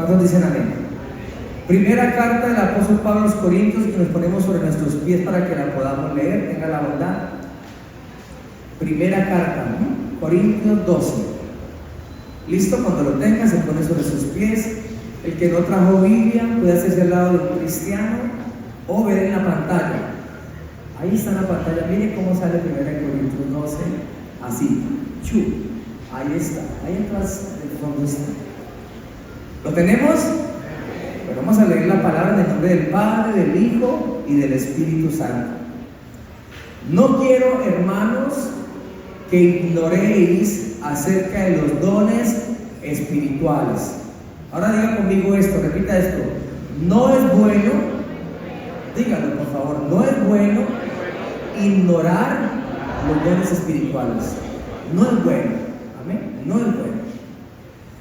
¿Cuántos dicen amén? Primera carta del apóstol Pablo a los Corintios, que nos ponemos sobre nuestros pies para que la podamos leer, tenga la bondad. Primera carta, ¿no? Corintios 12. Listo, cuando lo tenga se pone sobre sus pies. El que no trajo Biblia puede hacerse al lado de un cristiano o ver en la pantalla. Ahí está en la pantalla, miren cómo sale Primera Corintios 12, así, chu, ahí está, ahí atrás del fondo está. ¿Lo tenemos? Pero vamos a leer la palabra en el nombre del Padre, del Hijo y del Espíritu Santo. No quiero, hermanos, que ignoréis acerca de los dones espirituales. Ahora diga conmigo esto, repita esto. No es bueno, dígalo por favor, no es bueno ignorar los dones espirituales. No es bueno, amén, no es bueno.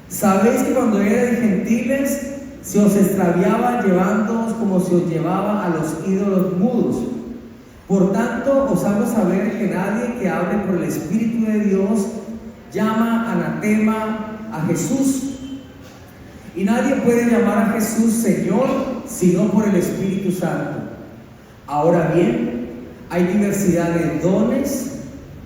Sabéis que cuando erais gentiles se os extraviaba llevándoos como se os llevaba a los ídolos mudos. Por tanto, os hago saber que nadie que hable por el Espíritu de Dios llama anatema a Jesús. Y nadie puede llamar a Jesús Señor sino por el Espíritu Santo. Ahora bien, hay diversidad de dones,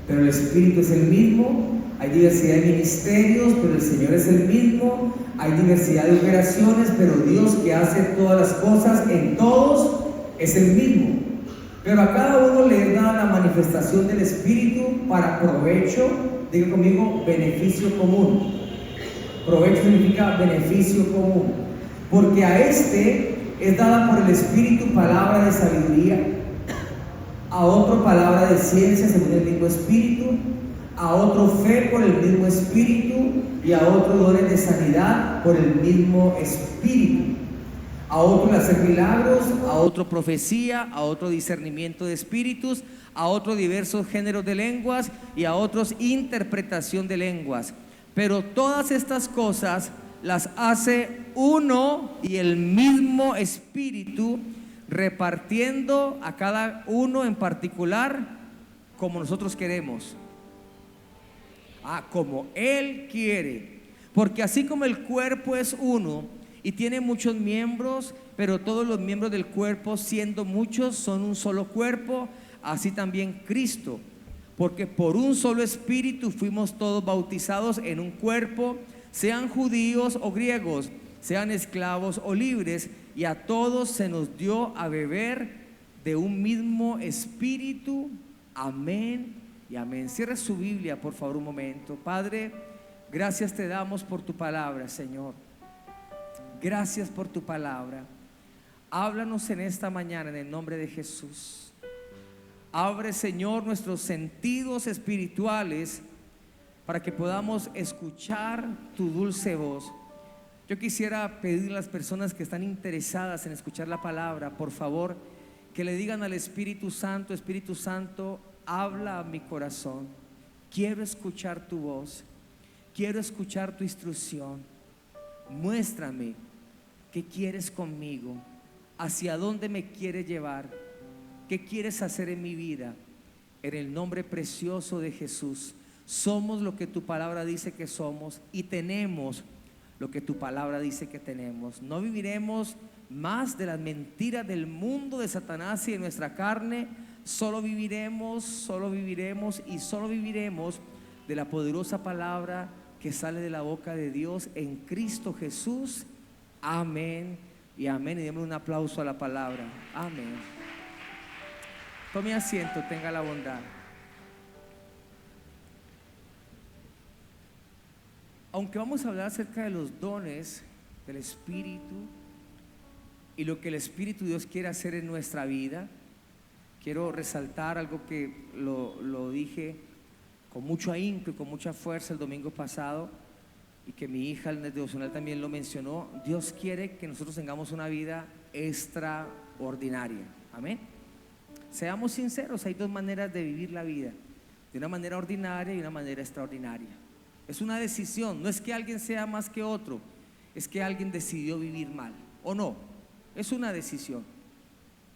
pero el Espíritu es el mismo. Hay diversidad de ministerios, pero el Señor es el mismo. Hay diversidad de operaciones, pero Dios, que hace todas las cosas en todos, es el mismo. Pero a cada uno le da la manifestación del Espíritu para provecho, diga conmigo, beneficio común. Provecho significa beneficio común. Porque a este es dada por el Espíritu palabra de sabiduría, a otro palabra de ciencia según el mismo Espíritu, a otro fe por el mismo Espíritu, y a otro dones de sanidad por el mismo Espíritu, a otro el hacer milagros, a otro profecía, a otro discernimiento de espíritus, a otro diversos géneros de lenguas, y a otros interpretación de lenguas. Pero todas estas cosas las hace uno y el mismo Espíritu, repartiendo a cada uno en particular como nosotros queremos. Como Él quiere. Porque así como el cuerpo es uno y tiene muchos miembros, pero todos los miembros del cuerpo, siendo muchos, son un solo cuerpo, así también Cristo. Porque por un solo Espíritu fuimos todos bautizados en un cuerpo, sean judíos o griegos, sean esclavos o libres, y a todos se nos dio a beber de un mismo Espíritu. Amén y amén. Cierre su Biblia, por favor, un momento. Padre, gracias te damos por tu palabra, Señor. Gracias por tu palabra. Háblanos en esta mañana en el nombre de Jesús. Abre, Señor, nuestros sentidos espirituales para que podamos escuchar tu dulce voz. Yo quisiera pedir a las personas que están interesadas en escuchar la palabra, por favor, que le digan al Espíritu Santo: Espíritu Santo, habla a mi corazón. Quiero escuchar tu voz. Quiero escuchar tu instrucción. Muéstrame qué quieres conmigo, hacia dónde me quieres llevar, qué quieres hacer en mi vida. En el nombre precioso de Jesús. Somos lo que tu palabra dice que somos y tenemos lo que tu palabra dice que tenemos. No viviremos más de las mentiras del mundo, de Satanás y de nuestra carne. Solo viviremos y solo viviremos de la poderosa palabra que sale de la boca de Dios en Cristo Jesús. Amén y amén. Y démosle un aplauso a la palabra. Amén. Tome asiento, tenga la bondad. Aunque vamos a hablar acerca de los dones del Espíritu y lo que el Espíritu de Dios quiere hacer en nuestra vida, quiero resaltar algo que lo dije con mucho ahínco y con mucha fuerza el domingo pasado, y que mi hija en el devocional también lo mencionó. Dios quiere que nosotros tengamos una vida extraordinaria. Amén. Seamos sinceros, hay dos maneras de vivir la vida: de una manera ordinaria y una manera extraordinaria. Es una decisión, no es que alguien sea más que otro, es que alguien decidió vivir mal, ¿o no? Es una decisión.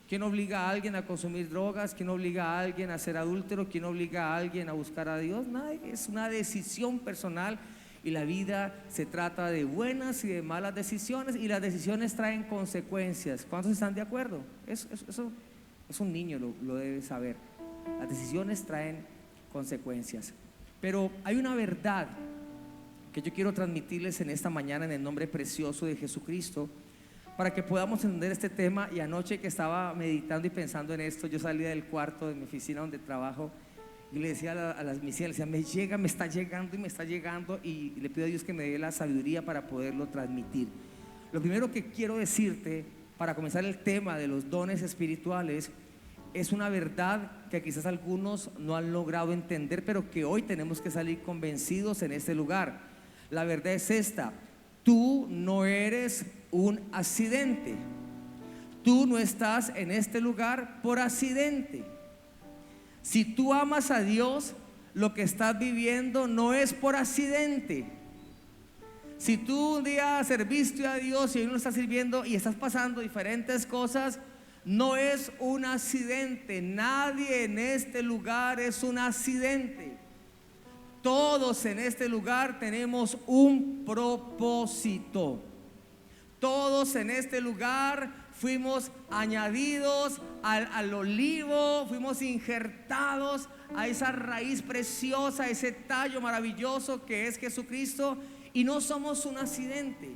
¿Quién obliga a alguien a consumir drogas? ¿Quién obliga a alguien a ser adúltero? ¿Quién obliga a alguien a buscar a Dios? Nadie. Es una decisión personal, Y la vida se trata de buenas y de malas decisiones, y las decisiones traen consecuencias. ¿Cuántos están de acuerdo? Eso un niño lo debe saber. Las decisiones traen consecuencias. Pero hay una verdad que yo quiero transmitirles en esta mañana en el nombre precioso de Jesucristo, para que podamos entender este tema. Y anoche que estaba meditando y pensando en esto, yo salía del cuarto de mi oficina donde trabajo y le decía a las misiones, le decía, me está llegando, y le pido a Dios que me dé la sabiduría para poderlo transmitir. Lo primero que quiero decirte para comenzar el tema de los dones espirituales es una verdad que quizás algunos no han logrado entender, pero que hoy tenemos que salir convencidos en este lugar. La verdad es esta: tú no eres un accidente. Tú no estás en este lugar por accidente. Si tú amas a Dios, lo que estás viviendo no es por accidente. Si tú un día serviste a Dios y hoy no estás sirviendo y estás pasando diferentes cosas, no es un accidente. Nadie en este lugar es un accidente. Todos en este lugar tenemos un propósito. Todos en este lugar fuimos añadidos al olivo, fuimos injertados a esa raíz preciosa, a ese tallo maravilloso que es Jesucristo, y no somos un accidente.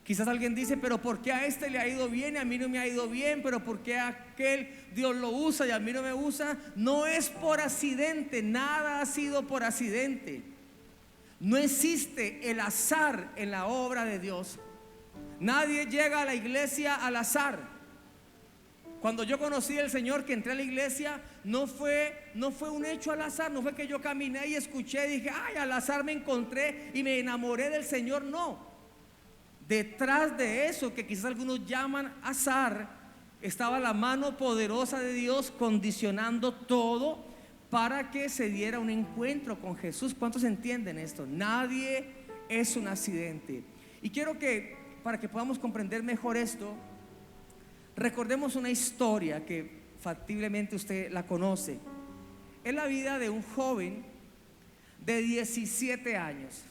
Quizás alguien dice, pero ¿por qué a este le ha ido bien y a mí no me ha ido bien? ¿Pero por qué a aquel Dios lo usa y a mí no me usa? No es por accidente, nada ha sido por accidente. No existe el azar en la obra de Dios. Nadie llega a la iglesia al azar. Cuando yo conocí al Señor, que entré a la iglesia, no fue un hecho al azar. No fue que yo caminé y escuché y dije, ay, al azar me encontré y me enamoré del Señor. No. Detrás de eso, que quizás algunos llaman azar, estaba la mano poderosa de Dios condicionando todo para que se diera un encuentro con Jesús. ¿Cuántos entienden esto? Nadie es un accidente. Y quiero que, para que podamos comprender mejor esto, recordemos una historia que factiblemente usted la conoce. Es la vida de un joven de 17 años.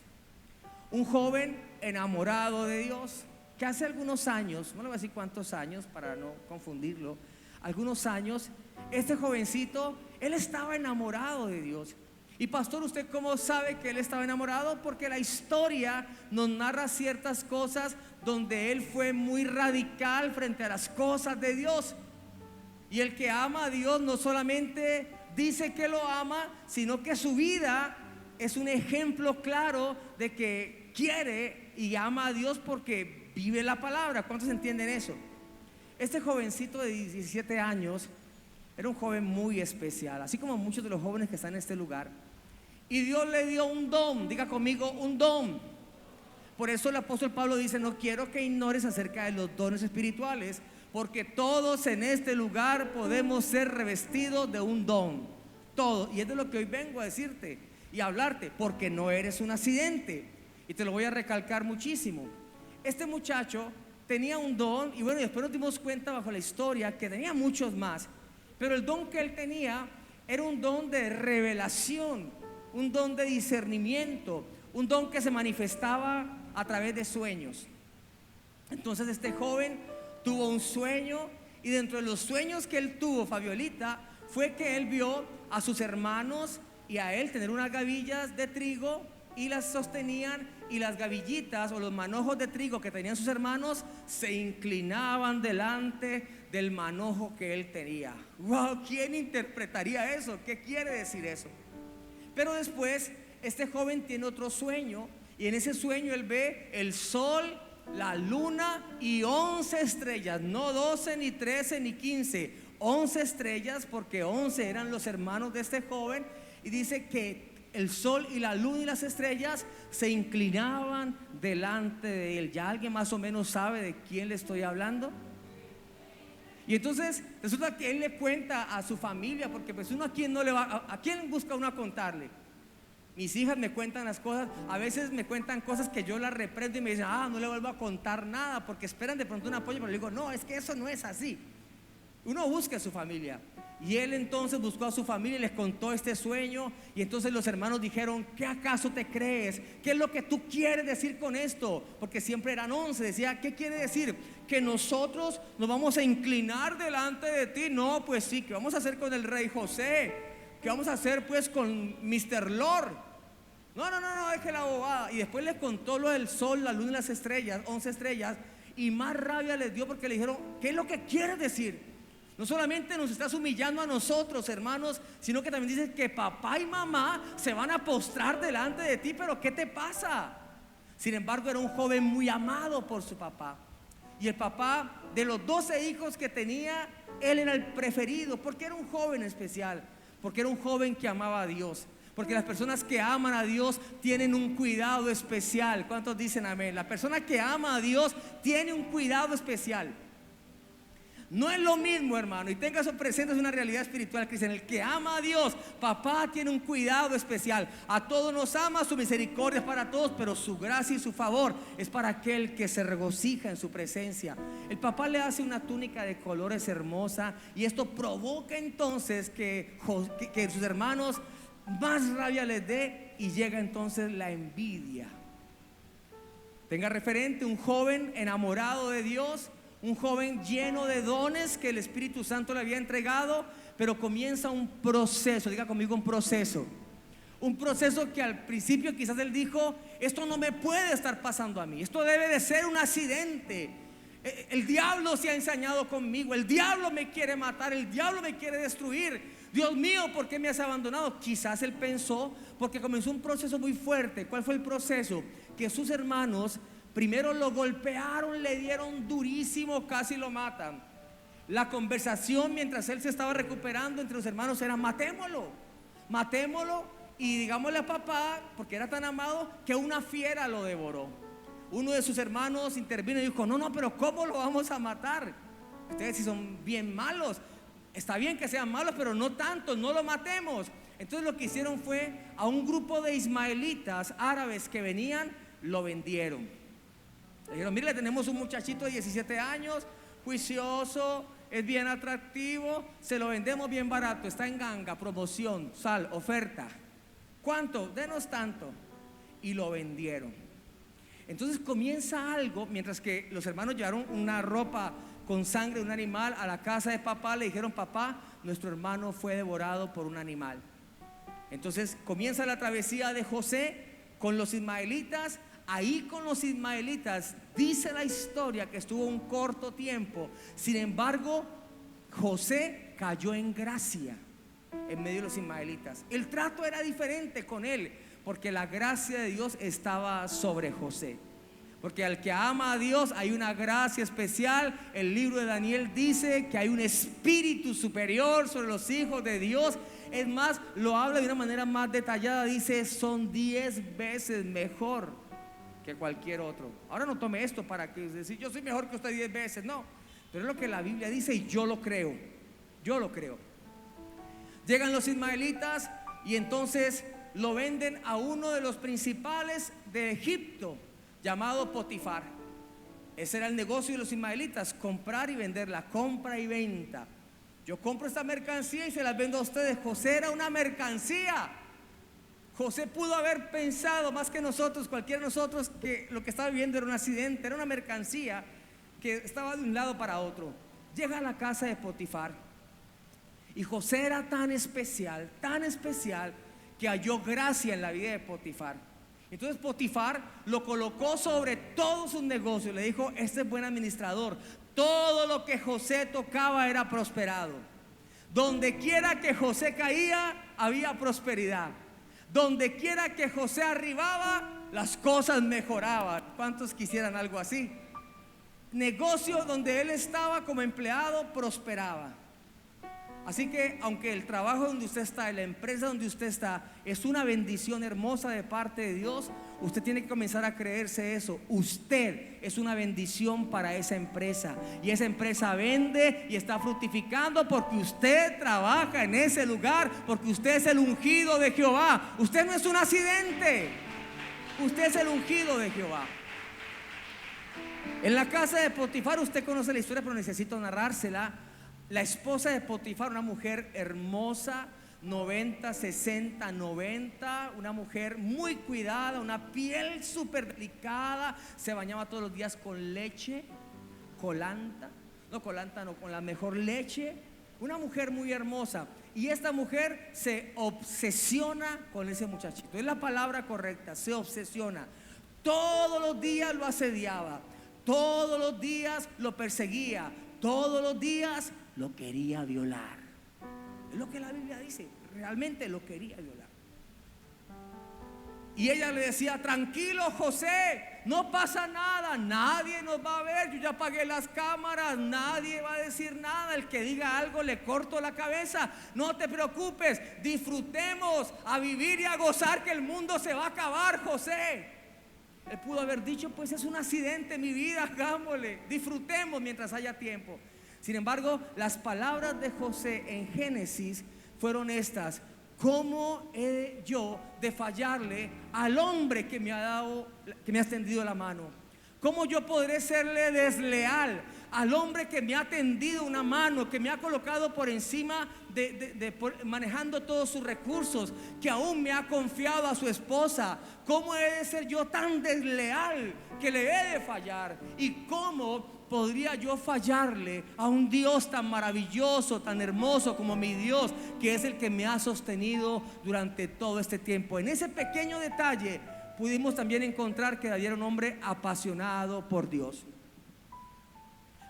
Un joven enamorado de Dios, que hace algunos años, no le voy a decir cuántos años para no confundirlo, algunos años, este jovencito, él estaba enamorado de Dios. Y pastor, ¿usted cómo sabe que él estaba enamorado? Porque la historia nos narra ciertas cosas donde él fue muy radical frente a las cosas de Dios. Y el que ama a Dios no solamente dice que lo ama, sino que su vida es un ejemplo claro de que quiere y ama a Dios porque vive la palabra. ¿Cuántos entienden eso? Este jovencito de 17 años era un joven muy especial, así como muchos de los jóvenes que están en este lugar. Y Dios le dio un don, diga conmigo, un don. Por eso el apóstol Pablo dice, no quiero que ignores acerca de los dones espirituales, porque todos en este lugar podemos ser revestidos de un don. Todos. Y es de lo que hoy vengo a decirte y a hablarte, porque no eres un accidente. Y te lo voy a recalcar muchísimo. Este muchacho tenía un don, y bueno, después nos dimos cuenta bajo la historia que tenía muchos más, pero el don que él tenía era un don de revelación, un don de discernimiento, un don que se manifestaba a través de sueños. Entonces este joven tuvo un sueño, y dentro de los sueños que él tuvo, Fabiolita, fue que él vio a sus hermanos y a él tener unas gavillas de trigo y las sostenían, y las gavillitas o los manojos de trigo que tenían sus hermanos se inclinaban delante del manojo que él tenía. ¡Wow! ¿Quién interpretaría eso? ¿Qué quiere decir eso? Pero después este joven tiene otro sueño, y en ese sueño él ve el sol, la luna y 11 estrellas, no 12 ni 13 ni 15, 11 estrellas, porque 11 eran los hermanos de este joven. Y dice que el sol y la luna y las estrellas se inclinaban delante de él. ¿Ya alguien más o menos sabe de quién le estoy hablando? Y entonces resulta que él le cuenta a su familia, porque pues uno a quién no le va, a quién busca uno a contarle. Mis hijas me cuentan las cosas, a veces me cuentan cosas que yo las reprendo y me dicen, no le vuelvo a contar nada, porque esperan de pronto un apoyo, pero le digo, no, es que eso no es así. Uno busca a su familia. Y él entonces buscó a su familia y les contó este sueño. Y entonces los hermanos dijeron: ¿qué acaso te crees? ¿Qué es lo que tú quieres decir con esto? Porque siempre eran 11. Decía: ¿qué quiere decir? ¿Que nosotros nos vamos a inclinar delante de ti? No, pues sí. ¿Qué vamos a hacer con el rey José? ¿Qué vamos a hacer pues con Mr. Lord? No, deje la bobada. Y después les contó lo del sol, la luna y las estrellas, 11 estrellas. Y más rabia les dio porque le dijeron: ¿qué es lo que quieres decir? No solamente nos estás humillando a nosotros, hermanos, sino que también dices que papá y mamá se van a postrar delante de ti. Pero ¿qué te pasa? Sin embargo, era un joven muy amado por su papá. Y el papá, de los 12 hijos que tenía, él era el preferido. Porque era un joven especial, porque era un joven que amaba a Dios. Porque las personas que aman a Dios tienen un cuidado especial. ¿Cuántos dicen amén? La persona que ama a Dios tiene un cuidado especial. No es lo mismo, hermano, y tenga eso presente, es una realidad espiritual cristiana. El que ama a Dios, papá, tiene un cuidado especial. A todos nos ama, su misericordia es para todos, pero su gracia y su favor es para aquel que se regocija en su presencia. El papá le hace una túnica de colores hermosa, y esto provoca entonces que sus hermanos más rabia les dé, y llega entonces la envidia. Tenga referente un joven enamorado de Dios, un joven lleno de dones que el Espíritu Santo le había entregado, pero comienza un proceso. Diga conmigo: un proceso. Un proceso que al principio quizás él dijo: esto no me puede estar pasando a mí, esto debe de ser un accidente. El diablo se ha ensañado conmigo, el diablo me quiere matar, el diablo me quiere destruir. Dios mío, ¿por qué me has abandonado? Quizás él pensó, porque comenzó un proceso muy fuerte. ¿Cuál fue el proceso? Que sus hermanos primero lo golpearon, le dieron durísimo, casi lo matan. La conversación mientras él se estaba recuperando entre los hermanos era: matémoslo, y digámosle a papá, porque era tan amado, que una fiera lo devoró. Uno de sus hermanos intervino y dijo: no, pero ¿cómo lo vamos a matar? Ustedes sí son bien malos. Está bien que sean malos, pero no tanto, no lo matemos. Entonces lo que hicieron fue, a un grupo de ismaelitas árabes que venían, lo vendieron. Le dijeron: mire, tenemos un muchachito de 17 años, juicioso, es bien atractivo, se lo vendemos bien barato, está en ganga, promoción, sal, oferta. ¿Cuánto? Denos tanto. Y lo vendieron. Entonces comienza algo. Mientras que los hermanos llevaron una ropa con sangre de un animal a la casa de papá, le dijeron: papá, nuestro hermano fue devorado por un animal. Entonces comienza la travesía de José con los ismaelitas. Ahí con los ismaelitas dice la historia que estuvo un corto tiempo. Sin embargo, José cayó en gracia en medio de los ismaelitas. El trato era diferente con él, porque la gracia de Dios estaba sobre José. Porque al que ama a Dios hay una gracia especial. El libro de Daniel dice que hay un espíritu superior sobre los hijos de Dios. Es más, lo habla de una manera más detallada. Dice: son 10 veces mejor que cualquier otro. Ahora no tome esto para que decir: yo soy mejor que usted 10 veces. No, pero es lo que la Biblia dice y yo lo creo. Yo lo creo. Llegan los ismaelitas y entonces lo venden a uno de los principales de Egipto, llamado Potifar. Ese era el negocio de los ismaelitas: comprar y vender, la compra y venta. Yo compro esta mercancía y se las vendo a ustedes. José era una mercancía. José pudo haber pensado más que nosotros, cualquiera de nosotros, que lo que estaba viviendo era un accidente, era una mercancía que estaba de un lado para otro. Llega a la casa de Potifar, y José era tan especial, que halló gracia en la vida de Potifar. Entonces Potifar lo colocó sobre todos sus negocios. Le dijo: este es buen administrador. Todo lo que José tocaba era prosperado. Donde quiera que José caía, había prosperidad. Donde quiera que José arribaba, las cosas mejoraban. ¿Cuántos quisieran algo así? Negocio donde él estaba como empleado prosperaba. Así que aunque el trabajo donde usted está, la empresa donde usted está, es una bendición hermosa de parte de Dios, usted tiene que comenzar a creerse eso. Usted es una bendición para esa empresa, y esa empresa vende y está fructificando porque usted trabaja en ese lugar, porque usted es el ungido de Jehová. Usted no es un accidente, usted es el ungido de Jehová. En la casa de Potifar, usted conoce la historia, pero necesito narrársela. La esposa de Potifar, una mujer hermosa, 90, 60, 90, una mujer muy cuidada, una piel súper delicada, se bañaba todos los días con leche, colanta, no, con la mejor leche, una mujer muy hermosa. Y esta mujer se obsesiona con ese muchachito, es la palabra correcta, se obsesiona. Todos los días lo asediaba, todos los días lo perseguía, todos los días lo quería violar. Es lo que la Biblia dice, realmente lo quería violar. Y ella le decía: tranquilo, José, no pasa nada, nadie nos va a ver, yo ya apagué las cámaras, nadie va a decir nada, el que diga algo le corto la cabeza, no te preocupes, disfrutemos a vivir y a gozar, que el mundo se va a acabar, José. Él pudo haber dicho: pues es un accidente, mi vida, hagámosle, disfrutemos mientras haya tiempo. Sin embargo, las palabras de José en Génesis fueron estas: ¿cómo he yo de fallarle al hombre que me ha extendido la mano? ¿Cómo yo podré serle desleal al hombre que me ha tendido una mano, que me ha colocado por encima manejando todos sus recursos, que aún me ha confiado a su esposa? ¿Cómo he de ser yo tan desleal que le he de fallar? ¿Y cómo podría yo fallarle a un Dios tan maravilloso, tan hermoso como mi Dios, que es el que me ha sostenido durante todo este tiempo? En ese pequeño detalle pudimos también encontrar que David era un hombre apasionado por Dios.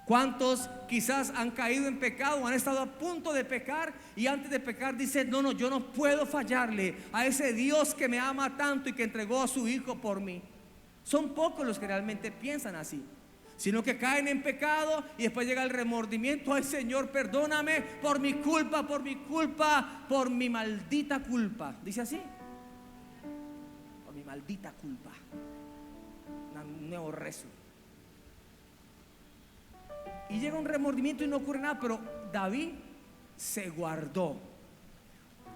¿Cuántos quizás han caído en pecado, han estado a punto de pecar, y antes de pecar dicen: no, yo no puedo fallarle a ese Dios que me ama tanto y que entregó a su Hijo por mí? Son pocos los que realmente piensan así, sino que caen en pecado y después llega el remordimiento: ay, Señor, perdóname por mi culpa, por mi maldita culpa. Dice así: por mi maldita culpa. Un nuevo rezo. Y llega un remordimiento y no ocurre nada, pero David se guardó.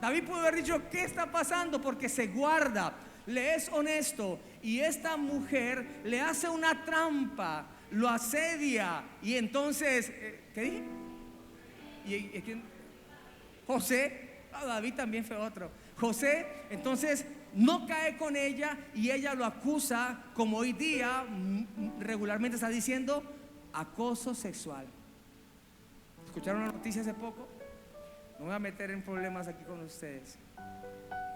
David pudo haber dicho: ¿qué está pasando? Porque se guarda, le es honesto. Y esta mujer le hace una trampa, lo asedia. Y entonces, ¿qué dije? ¿Y quién? José. David también fue otro. José, entonces, no cae con ella, y ella lo acusa, como hoy día regularmente está diciendo, acoso sexual. ¿Escucharon la noticia hace poco? No me voy a meter en problemas aquí con ustedes,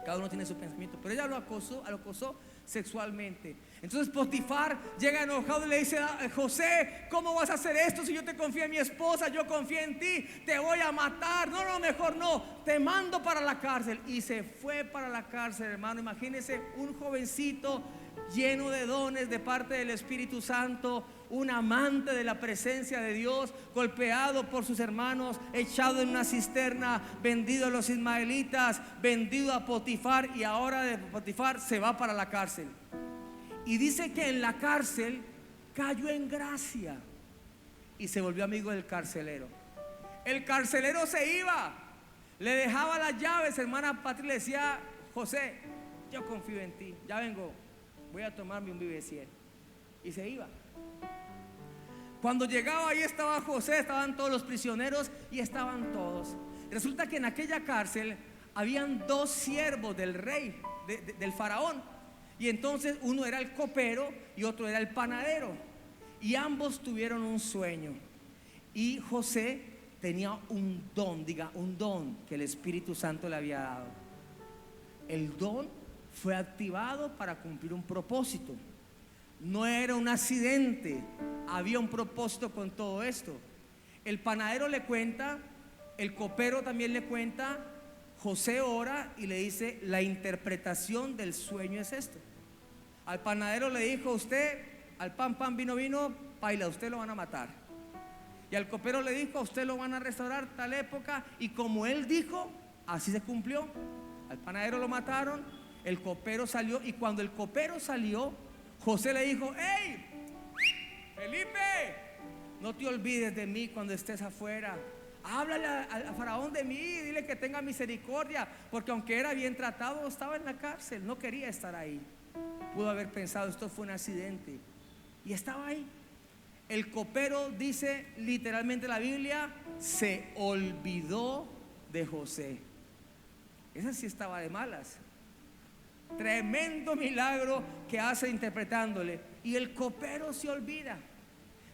cada uno tiene su pensamiento, pero ella lo acosó sexualmente. Entonces Potifar llega enojado y le dice: José, ¿cómo vas a hacer esto si yo te confío en mi esposa? Yo confío en ti, te voy a matar. No, mejor no, te mando para la cárcel. Y se fue para la cárcel, hermano. Imagínense un jovencito lleno de dones de parte del Espíritu Santo, un amante de la presencia de Dios, golpeado por sus hermanos, echado en una cisterna, vendido a los ismaelitas, vendido a Potifar, y ahora de Potifar se va para la cárcel. Y dice que en la cárcel cayó en gracia y se volvió amigo del carcelero. El carcelero se iba, le dejaba las llaves. Hermana Patria le decía: José, yo confío en ti, ya vengo, voy a tomarme un Vive 100. Y se iba. Cuando llegaba, ahí estaba José, estaban todos los prisioneros y estaban todos. Resulta que en aquella cárcel habían dos siervos del rey, del faraón. Y entonces uno era el copero y otro era el panadero. Y ambos tuvieron un sueño. Y José tenía un don, un don que el Espíritu Santo le había dado. El don fue activado para cumplir un propósito. No era un accidente, había un propósito con todo esto. El panadero le cuenta, el copero también le cuenta. José ora y le dice: la interpretación del sueño es esto. Al panadero le dijo: usted, al pan, vino, paila, usted lo van a matar. Y al copero le dijo: a usted lo van a restaurar tal época. Y como él dijo, así se cumplió. Al panadero lo mataron, el copero salió. Y cuando el copero salió, José le dijo: hey, Felipe, no te olvides de mí cuando estés afuera. Háblale al faraón de mí, dile que tenga misericordia, porque aunque era bien tratado, estaba en la cárcel, no quería estar ahí. Pudo haber pensado: esto fue un accidente, y estaba ahí. El copero, dice literalmente la Biblia, se olvidó de José. Esa sí estaba de malas. Tremendo milagro que hace interpretándole. Y el copero se olvida.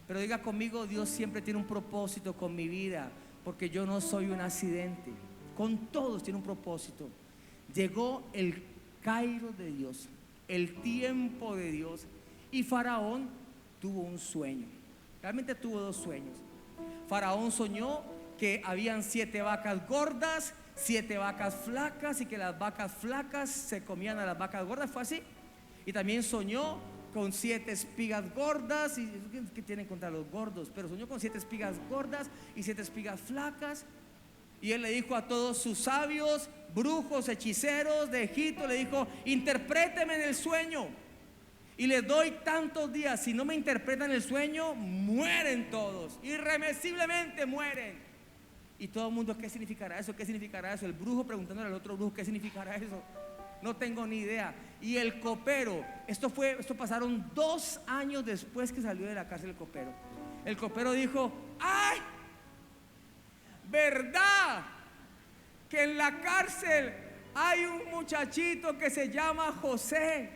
Pero diga conmigo, Dios siempre tiene un propósito con mi vida, porque yo no soy un accidente. Con todos tiene un propósito. Llegó el Cairo de Dios, el tiempo de Dios, y Faraón tuvo un sueño. Realmente tuvo dos sueños. Faraón soñó que habían 7 vacas gordas, 7 vacas flacas, y que las vacas flacas se comían a las vacas gordas. Fue así. Y también soñó con 7 espigas gordas. ¿Y qué tienen contra los gordos? Pero soñó con 7 espigas gordas y 7 espigas flacas. Y él le dijo a todos sus sabios, brujos, hechiceros de Egipto, le dijo: interpréteme en el sueño, y les doy tantos días. Si no me interpretan el sueño, mueren todos, irremisiblemente mueren. Y todo el mundo: ¿qué significará eso? ¿Qué significará eso? El brujo preguntándole al otro brujo: ¿qué significará eso? No tengo ni idea. Y el copero, esto pasaron 2 años después que salió de la cárcel el copero. El copero dijo: ¡ay! ¿Verdad que en la cárcel hay un muchachito que se llama José?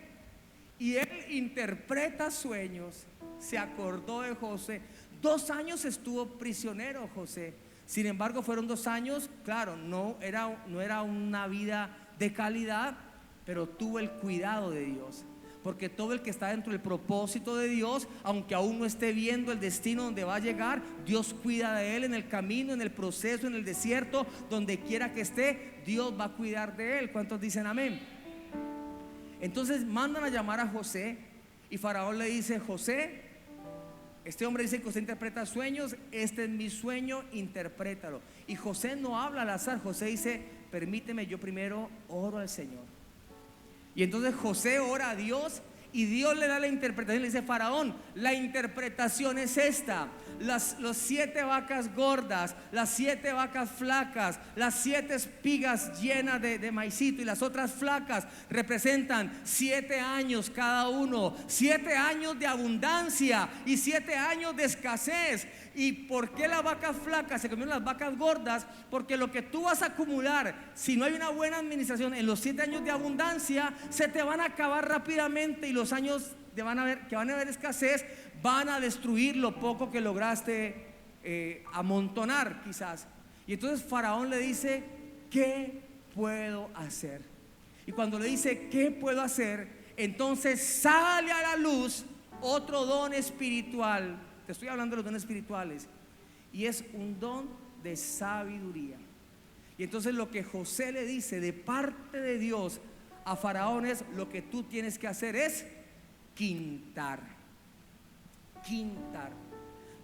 Y él interpreta sueños. Se acordó de José. 2 años estuvo prisionero José. Sin embargo, fueron 2 años, claro, no era una vida de calidad, pero tuvo el cuidado de Dios. Porque todo el que está dentro del propósito de Dios, aunque aún no esté viendo el destino donde va a llegar, Dios cuida de él en el camino, en el proceso, en el desierto, donde quiera que esté, Dios va a cuidar de él. ¿Cuántos dicen amén? Entonces mandan a llamar a José, y Faraón le dice: José, este hombre dice que usted interpreta sueños, este es mi sueño, interprétalo. Y José no habla al azar. José dice: permíteme, yo primero oro al Señor. Y entonces José ora a Dios, y Dios le da la interpretación. Le dice: Faraón, la interpretación es esta: las 7 vacas gordas, las 7 vacas flacas, las 7 espigas llenas de maicito, y las otras flacas representan 7 años cada uno, 7 años de abundancia y 7 años de escasez. ¿Y por qué las vacas flacas se comieron las vacas gordas? Porque lo que tú vas a acumular, si no hay una buena administración en los 7 años de abundancia, se te van a acabar rápidamente, y los años que van a haber escasez van a destruir lo poco que lograste amontonar quizás. Y entonces Faraón le dice: ¿qué puedo hacer? Y cuando le dice ¿qué puedo hacer?, entonces sale a la luz otro don espiritual. Te estoy hablando de los dones espirituales, y es un don de sabiduría. Y entonces lo que José le dice de parte de Dios a Faraón es: lo que tú tienes que hacer es quintar. Quintar.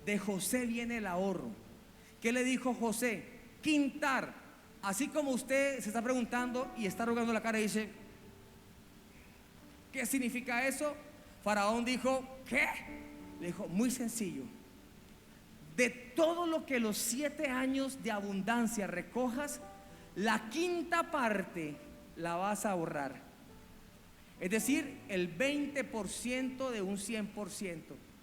De José viene el ahorro. ¿Qué le dijo José? Quintar. Así como usted se está preguntando y está arrugando la cara y dice: ¿qué significa eso? Faraón dijo: ¿qué? Le dijo: muy sencillo. De todo lo que los 7 años de abundancia recojas, la quinta parte la vas a ahorrar. Es decir, el 20% de un 100%.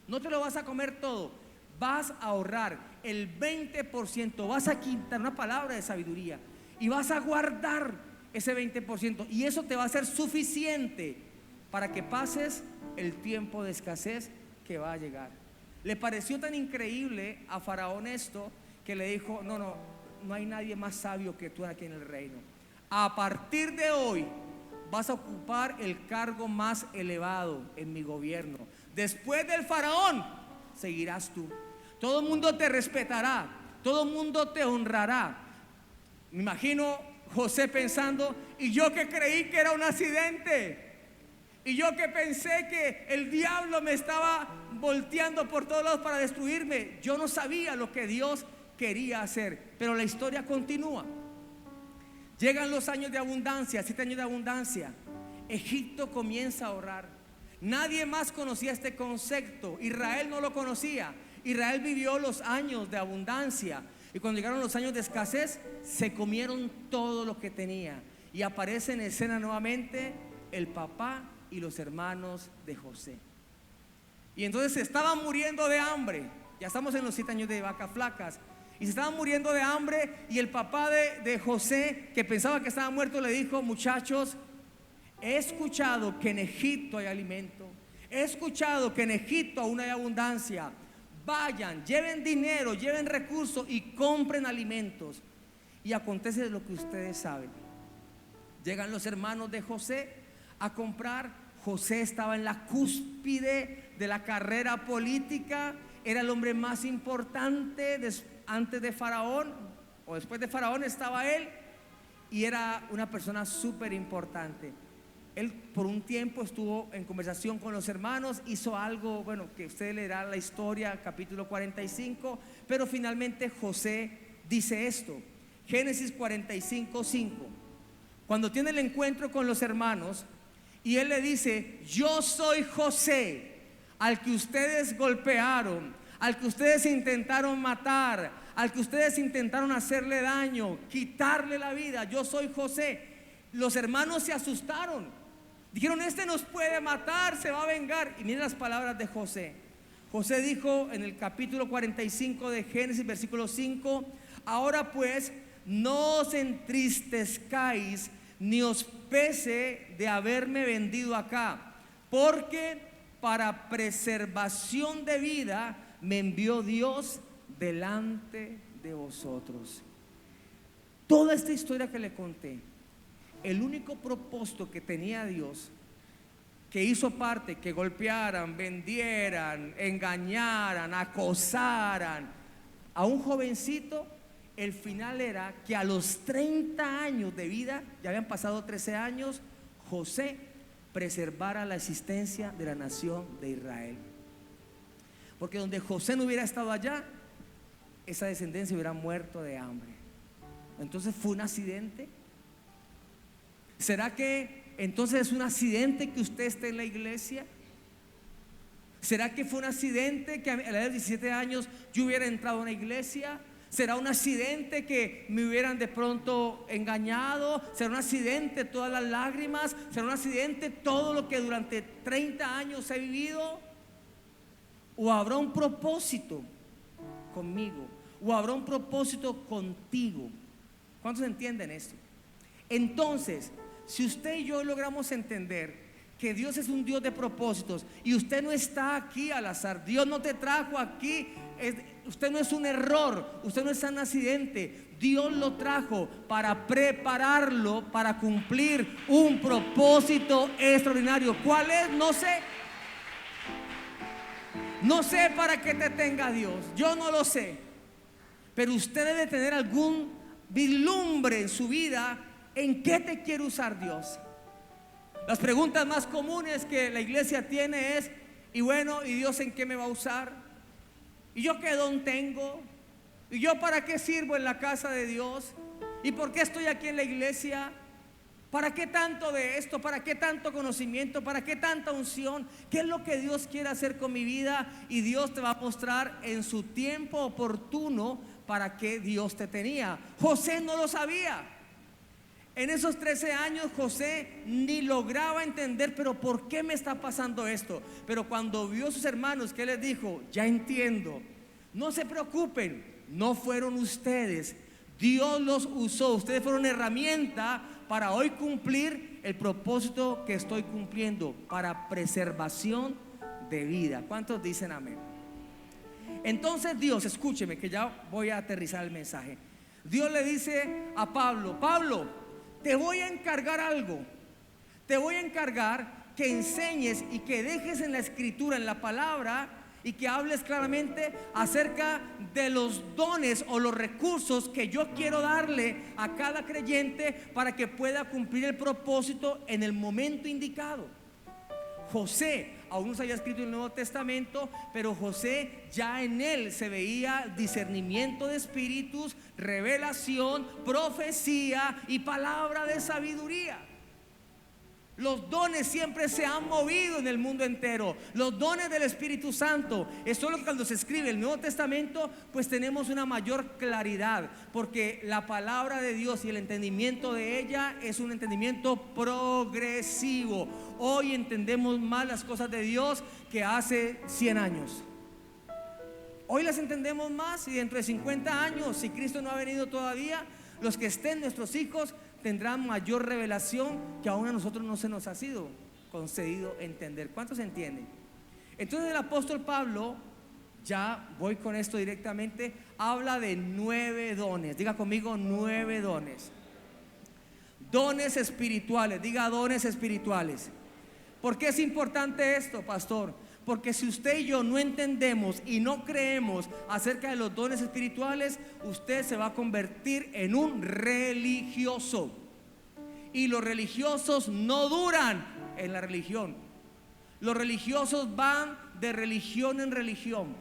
No te lo vas a comer todo, vas a ahorrar el 20%. Vas a quitar, una palabra de sabiduría, y vas a guardar ese 20%. Y eso te va a ser suficiente para que pases el tiempo de escasez que va a llegar. Le pareció tan increíble a Faraón esto, que le dijo: no hay nadie más sabio que tú aquí en el reino. A partir de hoy vas a ocupar el cargo más elevado en mi gobierno. Después del faraón seguirás tú. Todo el mundo te respetará, todo el mundo te honrará. Me imagino José pensando: y yo que creí que era un accidente, y yo que pensé que el diablo me estaba volteando por todos lados para destruirme, yo no sabía lo que Dios quería hacer. Pero la historia continúa. Llegan los años de abundancia, 7 años de abundancia. Egipto comienza a ahorrar. Nadie más conocía este concepto. Israel no lo conocía. Israel vivió los años de abundancia, y cuando llegaron los años de escasez, se comieron todo lo que tenía. Y aparece en escena nuevamente el papá y los hermanos de José. Y entonces se estaban muriendo de hambre. Ya estamos en los 7 años de vacas flacas. Y se estaban muriendo de hambre. Y el papá de José, que pensaba que estaba muerto, le dijo: muchachos, he escuchado que en Egipto hay alimento. He escuchado que en Egipto aún hay abundancia. Vayan, lleven dinero, lleven recursos y compren alimentos. Y acontece lo que ustedes saben. Llegan los hermanos de José a comprar. José estaba en la cúspide de la carrera política. Era el hombre más importante antes de Faraón, o después de Faraón estaba él. Y era una persona súper importante. Él por un tiempo estuvo en conversación con los hermanos, hizo algo, bueno, que usted leerá la historia, capítulo 45, pero finalmente José dice esto, Génesis 45:5, cuando tiene el encuentro con los hermanos, y él le dice: yo soy José, al que ustedes golpearon, al que ustedes intentaron matar, al que ustedes intentaron hacerle daño, quitarle la vida. Yo soy José. Los hermanos se asustaron. Dijeron: este nos puede matar, se va a vengar. Y miren las palabras de José. José dijo en el capítulo 45 de Génesis, versículo 5: ahora pues, no os entristezcáis, ni os pese de haberme vendido acá, porque para preservación de vida me envió Dios delante de vosotros. Toda esta historia que le conté, el único propósito que tenía Dios, que hizo parte, que golpearan, vendieran, engañaran, acosaran a un jovencito, el final era que a los 30 años de vida, ya habían pasado 13 años, José preservara la existencia de la nación de Israel. Porque donde José no hubiera estado allá, esa descendencia hubiera muerto de hambre. Entonces, ¿fue un accidente? ¿Será que entonces es un accidente que usted esté en la iglesia? ¿Será que fue un accidente que a la edad de 17 años yo hubiera entrado a una iglesia? ¿Será un accidente que me hubieran de pronto engañado? ¿Será un accidente todas las lágrimas? ¿Será un accidente todo lo que durante 30 años he vivido? ¿O habrá un propósito conmigo? ¿O habrá un propósito contigo? ¿Cuántos entienden esto? Entonces, si usted y yo logramos entender que Dios es un Dios de propósitos, y usted no está aquí al azar, Dios no te trajo aquí, usted no es un error, usted no es un accidente, Dios lo trajo para prepararlo para cumplir un propósito extraordinario. ¿Cuál es? No sé. No sé para qué te tenga Dios, yo no lo sé, pero usted debe tener algún vislumbre en su vida. ¿En qué te quiere usar Dios? Las preguntas más comunes que la iglesia tiene es: y bueno, ¿y Dios en qué me va a usar? ¿Y yo qué don tengo? ¿Y yo para qué sirvo en la casa de Dios? ¿Y por qué estoy aquí en la iglesia? ¿Para qué tanto de esto? ¿Para qué tanto conocimiento? ¿Para qué tanta unción? ¿Qué es lo que Dios quiere hacer con mi vida? Y Dios te va a mostrar en su tiempo oportuno para qué Dios te tenía. José no lo sabía. En esos 13 años José ni lograba entender, pero ¿por qué me está pasando esto? Pero cuando vio a sus hermanos, ¿qué les dijo? Ya entiendo, no se preocupen, no fueron ustedes, Dios los usó, ustedes fueron herramienta para hoy cumplir el propósito que estoy cumpliendo, para preservación de vida. ¿Cuántos dicen amén? Entonces Dios, escúcheme que ya voy a aterrizar el mensaje. Dios le dice a Pablo: Pablo, te voy a encargar algo. Te voy a encargar que enseñes y que dejes en la escritura, en la palabra, y que hables claramente acerca de los dones o los recursos que yo quiero darle a cada creyente para que pueda cumplir el propósito en el momento indicado. José aún no se había escrito el Nuevo Testamento, pero José ya en él se veía discernimiento de espíritus, revelación, profecía y palabra de sabiduría. Los dones siempre se han movido en el mundo entero. Los dones del Espíritu Santo. Es solo que cuando se escribe el Nuevo Testamento, pues tenemos una mayor claridad, porque la palabra de Dios y el entendimiento de ella es un entendimiento progresivo. Hoy entendemos más las cosas de Dios que hace 100 años. Hoy las entendemos más, y dentro de 50 años, si Cristo no ha venido todavía, los que estén, nuestros hijos, tendrán mayor revelación que aún a nosotros no se nos ha sido concedido entender. ¿Cuántos entienden? Entonces el apóstol Pablo, ya voy con esto directamente, habla de 9 dones. Diga conmigo, 9 dones. Dones espirituales, diga dones espirituales. ¿Por qué es importante esto, pastor? Porque si usted y yo no entendemos y no creemos acerca de los dones espirituales, usted se va a convertir en un religioso. Y los religiosos no duran en la religión. Los religiosos van de religión en religión.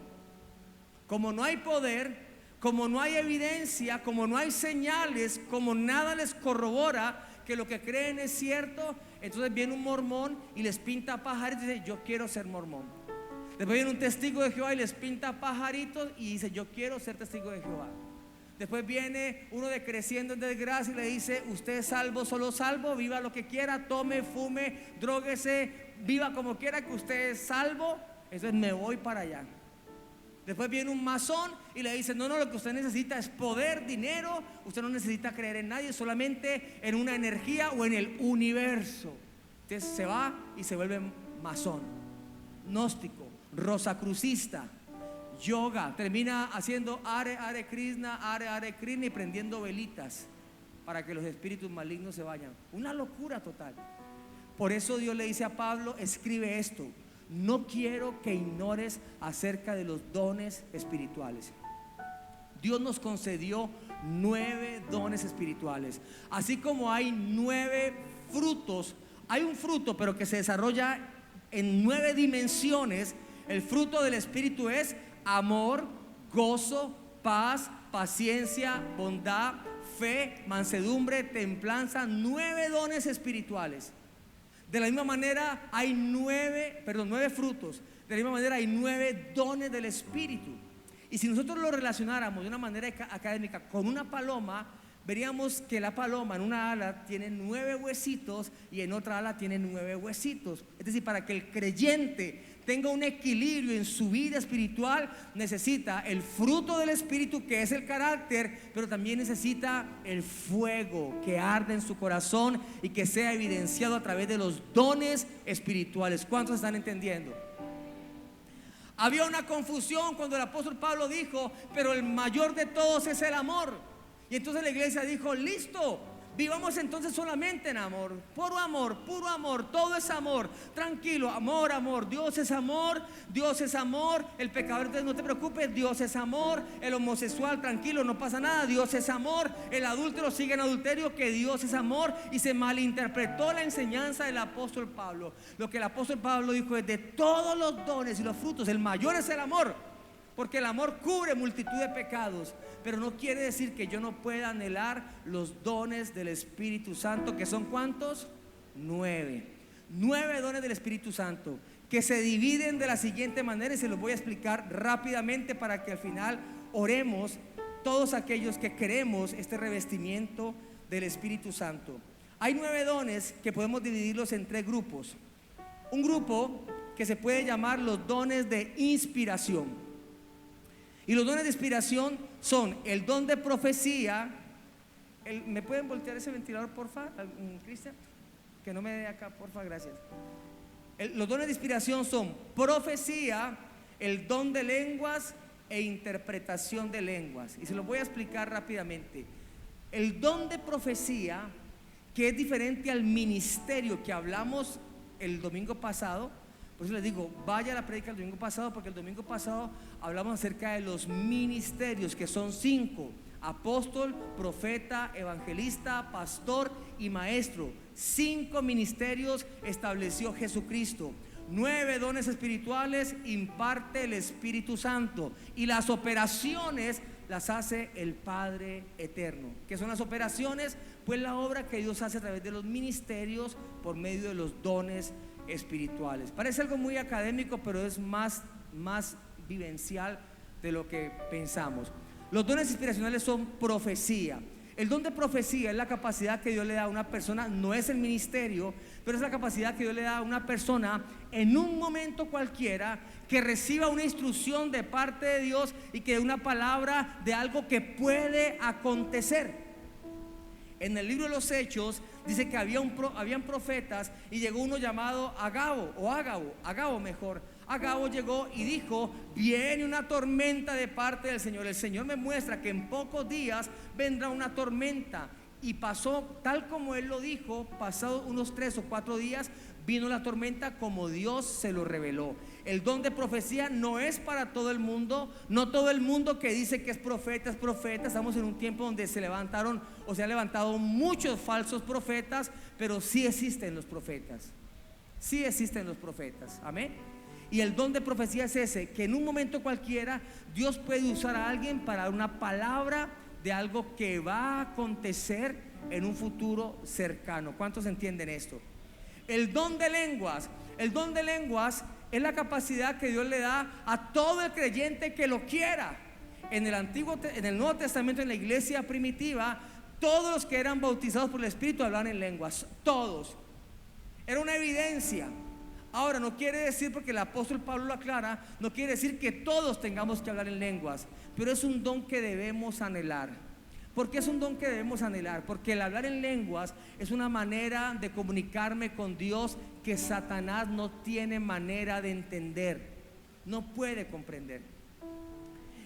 Como no hay poder, como no hay evidencia, como no hay señales, como nada les corrobora que lo que creen es cierto, entonces viene un mormón y les pinta pajaritos y dice: yo quiero ser mormón. Después viene un testigo de Jehová y les pinta pajaritos y dice: yo quiero ser testigo de Jehová. Después viene uno de creciendo en desgracia y le dice: usted es salvo, solo salvo, viva lo que quiera, tome, fume, dróguese, viva como quiera, que usted es salvo. Entonces me voy para allá. Después viene un masón y le dice: no, lo que usted necesita es poder, dinero, usted no necesita creer en nadie, solamente en una energía o en el universo. Entonces se va y se vuelve masón, gnóstico, rosacrucista, yoga, termina haciendo Hare Krishna y prendiendo velitas para que los espíritus malignos se vayan. Una locura total. Por eso Dios le dice a Pablo: escribe esto. No quiero que ignores acerca de los dones espirituales. Dios nos concedió 9 dones espirituales. Así como hay 9 frutos, hay un fruto pero que se desarrolla en 9 dimensiones. El fruto del Espíritu es amor, gozo, paz, paciencia, bondad, fe, mansedumbre, templanza. 9 dones espirituales. De la misma manera hay 9 frutos. De la misma manera hay 9 dones del Espíritu. Y si nosotros lo relacionáramos de una manera académica con una paloma, veríamos que la paloma en una ala tiene 9 huesitos y en otra ala tiene 9 huesitos. Es decir, para que el creyente tenga un equilibrio en su vida espiritual, necesita el fruto del Espíritu, que es el carácter, pero también necesita el fuego que arde en su corazón y que sea evidenciado a través de los dones espirituales. ¿Cuántos están entendiendo? Había una confusión cuando el apóstol Pablo dijo: pero el mayor de todos es el amor. Y entonces la iglesia dijo: listo, vivamos entonces solamente en amor, puro amor, todo es amor, tranquilo, amor, Dios es amor, el pecador, entonces no te preocupes, Dios es amor, el homosexual, tranquilo, no pasa nada, Dios es amor, el adúltero sigue en adulterio, que Dios es amor. Y se malinterpretó la enseñanza del apóstol Pablo. Lo que el apóstol Pablo dijo es: de todos los dones y los frutos, el mayor es el amor, porque el amor cubre multitud de pecados. Pero no quiere decir que yo no pueda anhelar los dones del Espíritu Santo, que son ¿cuántos? 9 dones del Espíritu Santo, que se dividen de la siguiente manera, y se los voy a explicar rápidamente para que al final oremos todos aquellos que queremos este revestimiento del Espíritu Santo. Hay 9 dones que podemos dividirlos en 3 grupos. Un grupo que se puede llamar los dones de inspiración. Y los dones de inspiración son el don de profecía. ¿Me pueden voltear ese ventilador, porfa, Cristian? Que no me dé acá, porfa, gracias. Los dones de inspiración son profecía, el don de lenguas e interpretación de lenguas. Y se los voy a explicar rápidamente. El don de profecía, que es diferente al ministerio que hablamos el domingo pasado. Por eso les digo, vaya a la prédica del domingo pasado, porque el domingo pasado hablamos acerca de los ministerios, que son 5: apóstol, profeta, evangelista, pastor y maestro. 5 ministerios estableció Jesucristo. 9 dones espirituales imparte el Espíritu Santo, y las operaciones las hace el Padre eterno. ¿Qué son las operaciones? Pues la obra que Dios hace a través de los ministerios por medio de los dones espirituales. Parece algo muy académico, pero es más vivencial de lo que pensamos. Los dones inspiracionales son profecía. El don de profecía es la capacidad que Dios le da a una persona, no es el ministerio, pero es la capacidad que Dios le da a una persona en un momento cualquiera, que reciba una instrucción de parte de Dios y que dé una palabra de algo que puede acontecer. En el libro de los Hechos dice que habían profetas, y llegó uno llamado Agabo mejor. Agabo llegó y dijo: viene una tormenta de parte del Señor. El Señor me muestra que en pocos días vendrá una tormenta. Y pasó tal como él lo dijo. Pasados unos 3 o 4 días vino la tormenta como Dios se lo reveló. El don de profecía no es para todo el mundo. No todo el mundo que dice que es profeta es profeta. Estamos en un tiempo donde se levantaron o se han levantado muchos falsos profetas, pero sí existen los profetas. Sí existen los profetas. Amén. Y el don de profecía es ese, que en un momento cualquiera Dios puede usar a alguien para dar una palabra de algo que va a acontecer en un futuro cercano. ¿Cuántos entienden esto? El don de lenguas es la capacidad que Dios le da a todo el creyente que lo quiera. En el Nuevo Testamento, en la iglesia primitiva, todos los que eran bautizados por el Espíritu hablaban en lenguas, todos. Era una evidencia. Ahora, no quiere decir, porque el apóstol Pablo lo aclara, no quiere decir que todos tengamos que hablar en lenguas, pero es un don que debemos anhelar. ¿Por qué es un don que debemos anhelar? Porque el hablar en lenguas es una manera de comunicarme con Dios que Satanás no tiene manera de entender, no puede comprender.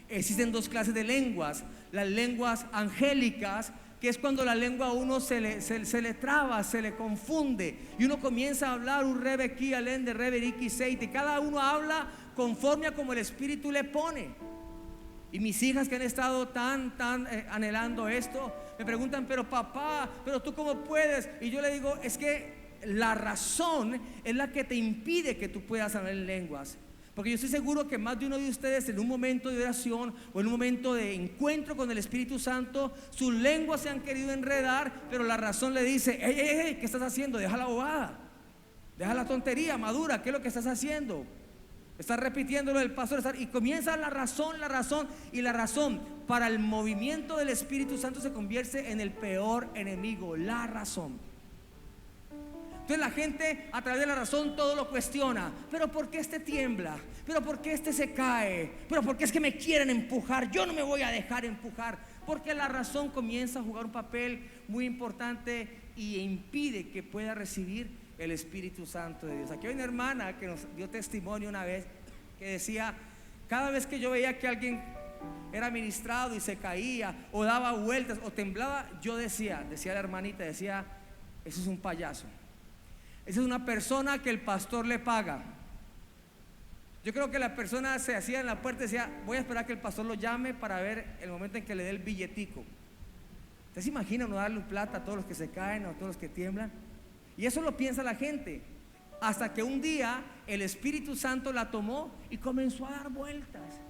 Existen 2 clases de lenguas: las lenguas angélicas, que es cuando la lengua a uno se le traba, se le confunde, y uno comienza a hablar un rebequí, alende, reberiki, seite, y cada uno habla conforme a como el Espíritu le pone. Y mis hijas, que han estado tan anhelando esto, me preguntan: pero papá, pero tú cómo puedes. Y yo le digo: es que la razón es la que te impide que tú puedas hablar en lenguas. Porque yo estoy seguro que más de uno de ustedes, en un momento de oración o en un momento de encuentro con el Espíritu Santo, sus lenguas se han querido enredar, pero la razón le dice: hey, ¿qué estás haciendo? Deja la bobada, deja la tontería, madura. ¿Qué es lo que estás haciendo? Estás repitiendo lo del pastor. Y comienza la razón. Y la razón para el movimiento del Espíritu Santo se convierte en el peor enemigo, la razón. Entonces la gente, a través de la razón, todo lo cuestiona. ¿Pero por qué este tiembla? ¿Pero por qué este se cae? ¿Pero por qué es que me quieren empujar? Yo no me voy a dejar empujar. Porque la razón comienza a jugar un papel muy importante y impide que pueda recibir el Espíritu Santo de Dios. Aquí hay una hermana que nos dio testimonio una vez, que decía: cada vez que yo veía que alguien era ministrado y se caía o daba vueltas o temblaba, yo decía la hermanita, decía: eso es un payaso. Esa es una persona que el pastor le paga. Yo creo que la persona se hacía en la puerta y decía: voy a esperar que el pastor lo llame para ver el momento en que le dé el billetico. ¿Usted se imagina no darle plata a todos los que se caen o a todos los que tiemblan? Y eso lo piensa la gente, hasta que un día el Espíritu Santo la tomó y comenzó a dar vueltas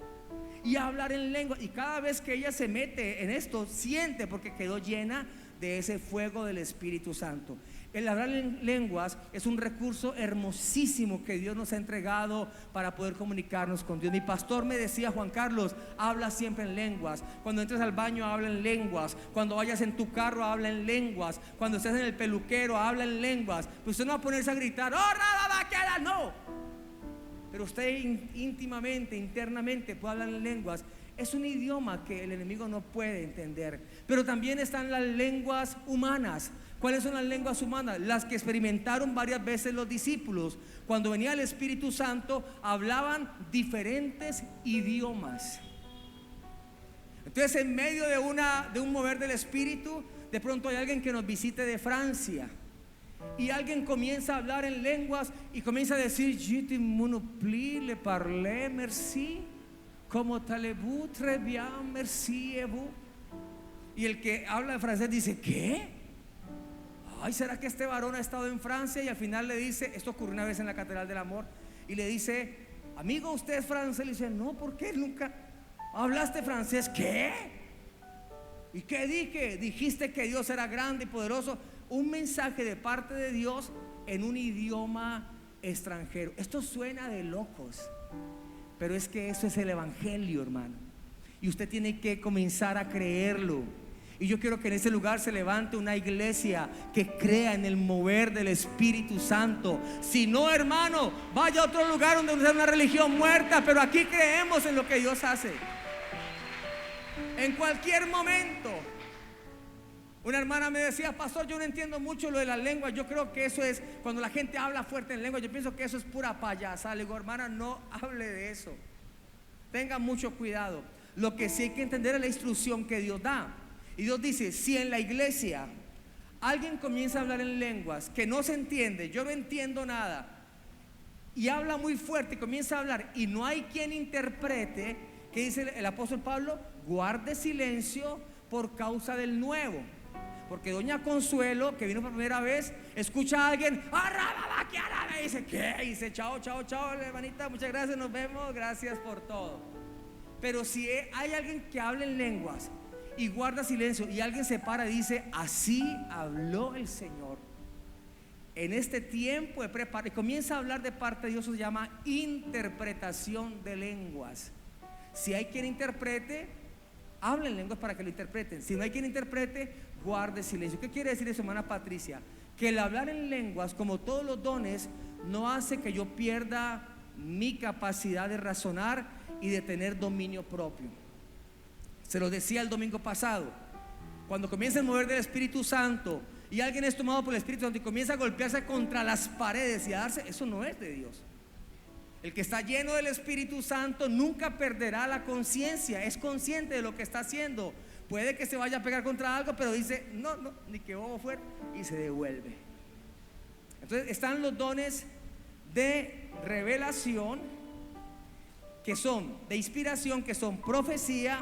y a hablar en lengua. Y cada vez que ella se mete en esto, siente, porque quedó llena de ese fuego del Espíritu Santo. El hablar en lenguas es un recurso hermosísimo que Dios nos ha entregado para poder comunicarnos con Dios. Mi pastor me decía: Juan Carlos, habla siempre en lenguas. Cuando entres al baño, habla en lenguas. Cuando vayas en tu carro, habla en lenguas. Cuando estés en el peluquero, habla en lenguas. Pues usted no va a ponerse a gritar: ¡oh, nada, queda! No. Pero usted íntimamente, internamente puede hablar en lenguas. Es un idioma que el enemigo no puede entender. Pero también están las lenguas humanas. ¿Cuáles son las lenguas humanas? Las que experimentaron varias veces los discípulos. Cuando venía el Espíritu Santo, hablaban diferentes idiomas. Entonces, en medio de un mover del Espíritu, de pronto hay alguien que nos visite de Francia, y alguien comienza a hablar en lenguas y comienza a decir: Je te monoplie le parler, merci, como talez-vous, très bien, merci, et vous. Y el que habla en francés dice: ¿qué? Ay, ¿será que este varón ha estado en Francia? Y al final le dice, esto ocurrió una vez en la Catedral del Amor, y le dice: amigo, ¿usted es francés? Le dice: no, ¿por qué nunca hablaste francés? ¿Qué? ¿Y qué dije? Dijiste que Dios era grande y poderoso. Un mensaje de parte de Dios en un idioma extranjero. Esto suena de locos, pero es que eso es el evangelio, hermano, y usted tiene que comenzar a creerlo. Y yo quiero que en ese lugar se levante una iglesia que crea en el mover del Espíritu Santo. Si no, hermano, vaya a otro lugar donde sea una religión muerta, pero aquí creemos en lo que Dios hace. En cualquier momento. Una hermana me decía: pastor, yo no entiendo mucho lo de las lenguas. Yo creo que eso es cuando la gente habla fuerte en lengua. Yo pienso que eso es pura payasada. Le digo: hermana, no hable de eso. Tenga mucho cuidado. Lo que sí hay que entender es la instrucción que Dios da. Y Dios dice: si en la iglesia alguien comienza a hablar en lenguas que no se entiende, yo no entiendo nada, y habla muy fuerte y comienza a hablar y no hay quien interprete, ¿qué dice el apóstol Pablo? Guarde silencio por causa del nuevo. Porque doña Consuelo, que vino por primera vez, escucha a alguien, y dice: ¿qué? Y dice: chao, chao, chao, hermanita, muchas gracias, nos vemos, gracias por todo. Pero si hay alguien que habla en lenguas y guarda silencio, y alguien se para y dice: así habló el Señor en este tiempo de preparación, y comienza a hablar de parte de Dios, eso se llama interpretación de lenguas. Si hay quien interprete, hable en lenguas para que lo interpreten. Si no hay quien interprete, guarde silencio. ¿Qué quiere decir eso, hermana Patricia? Que el hablar en lenguas, como todos los dones, no hace que yo pierda mi capacidad de razonar y de tener dominio propio. Se lo decía el domingo pasado: cuando comienza el mover del Espíritu Santo y alguien es tomado por el Espíritu Santo y comienza a golpearse contra las paredes y a darse, eso no es de Dios. El que está lleno del Espíritu Santo nunca perderá la conciencia, es consciente de lo que está haciendo. Puede que se vaya a pegar contra algo, pero dice: no, ni que bobo fuera, y se devuelve. Entonces están los dones de revelación, que son de inspiración, que son profecía,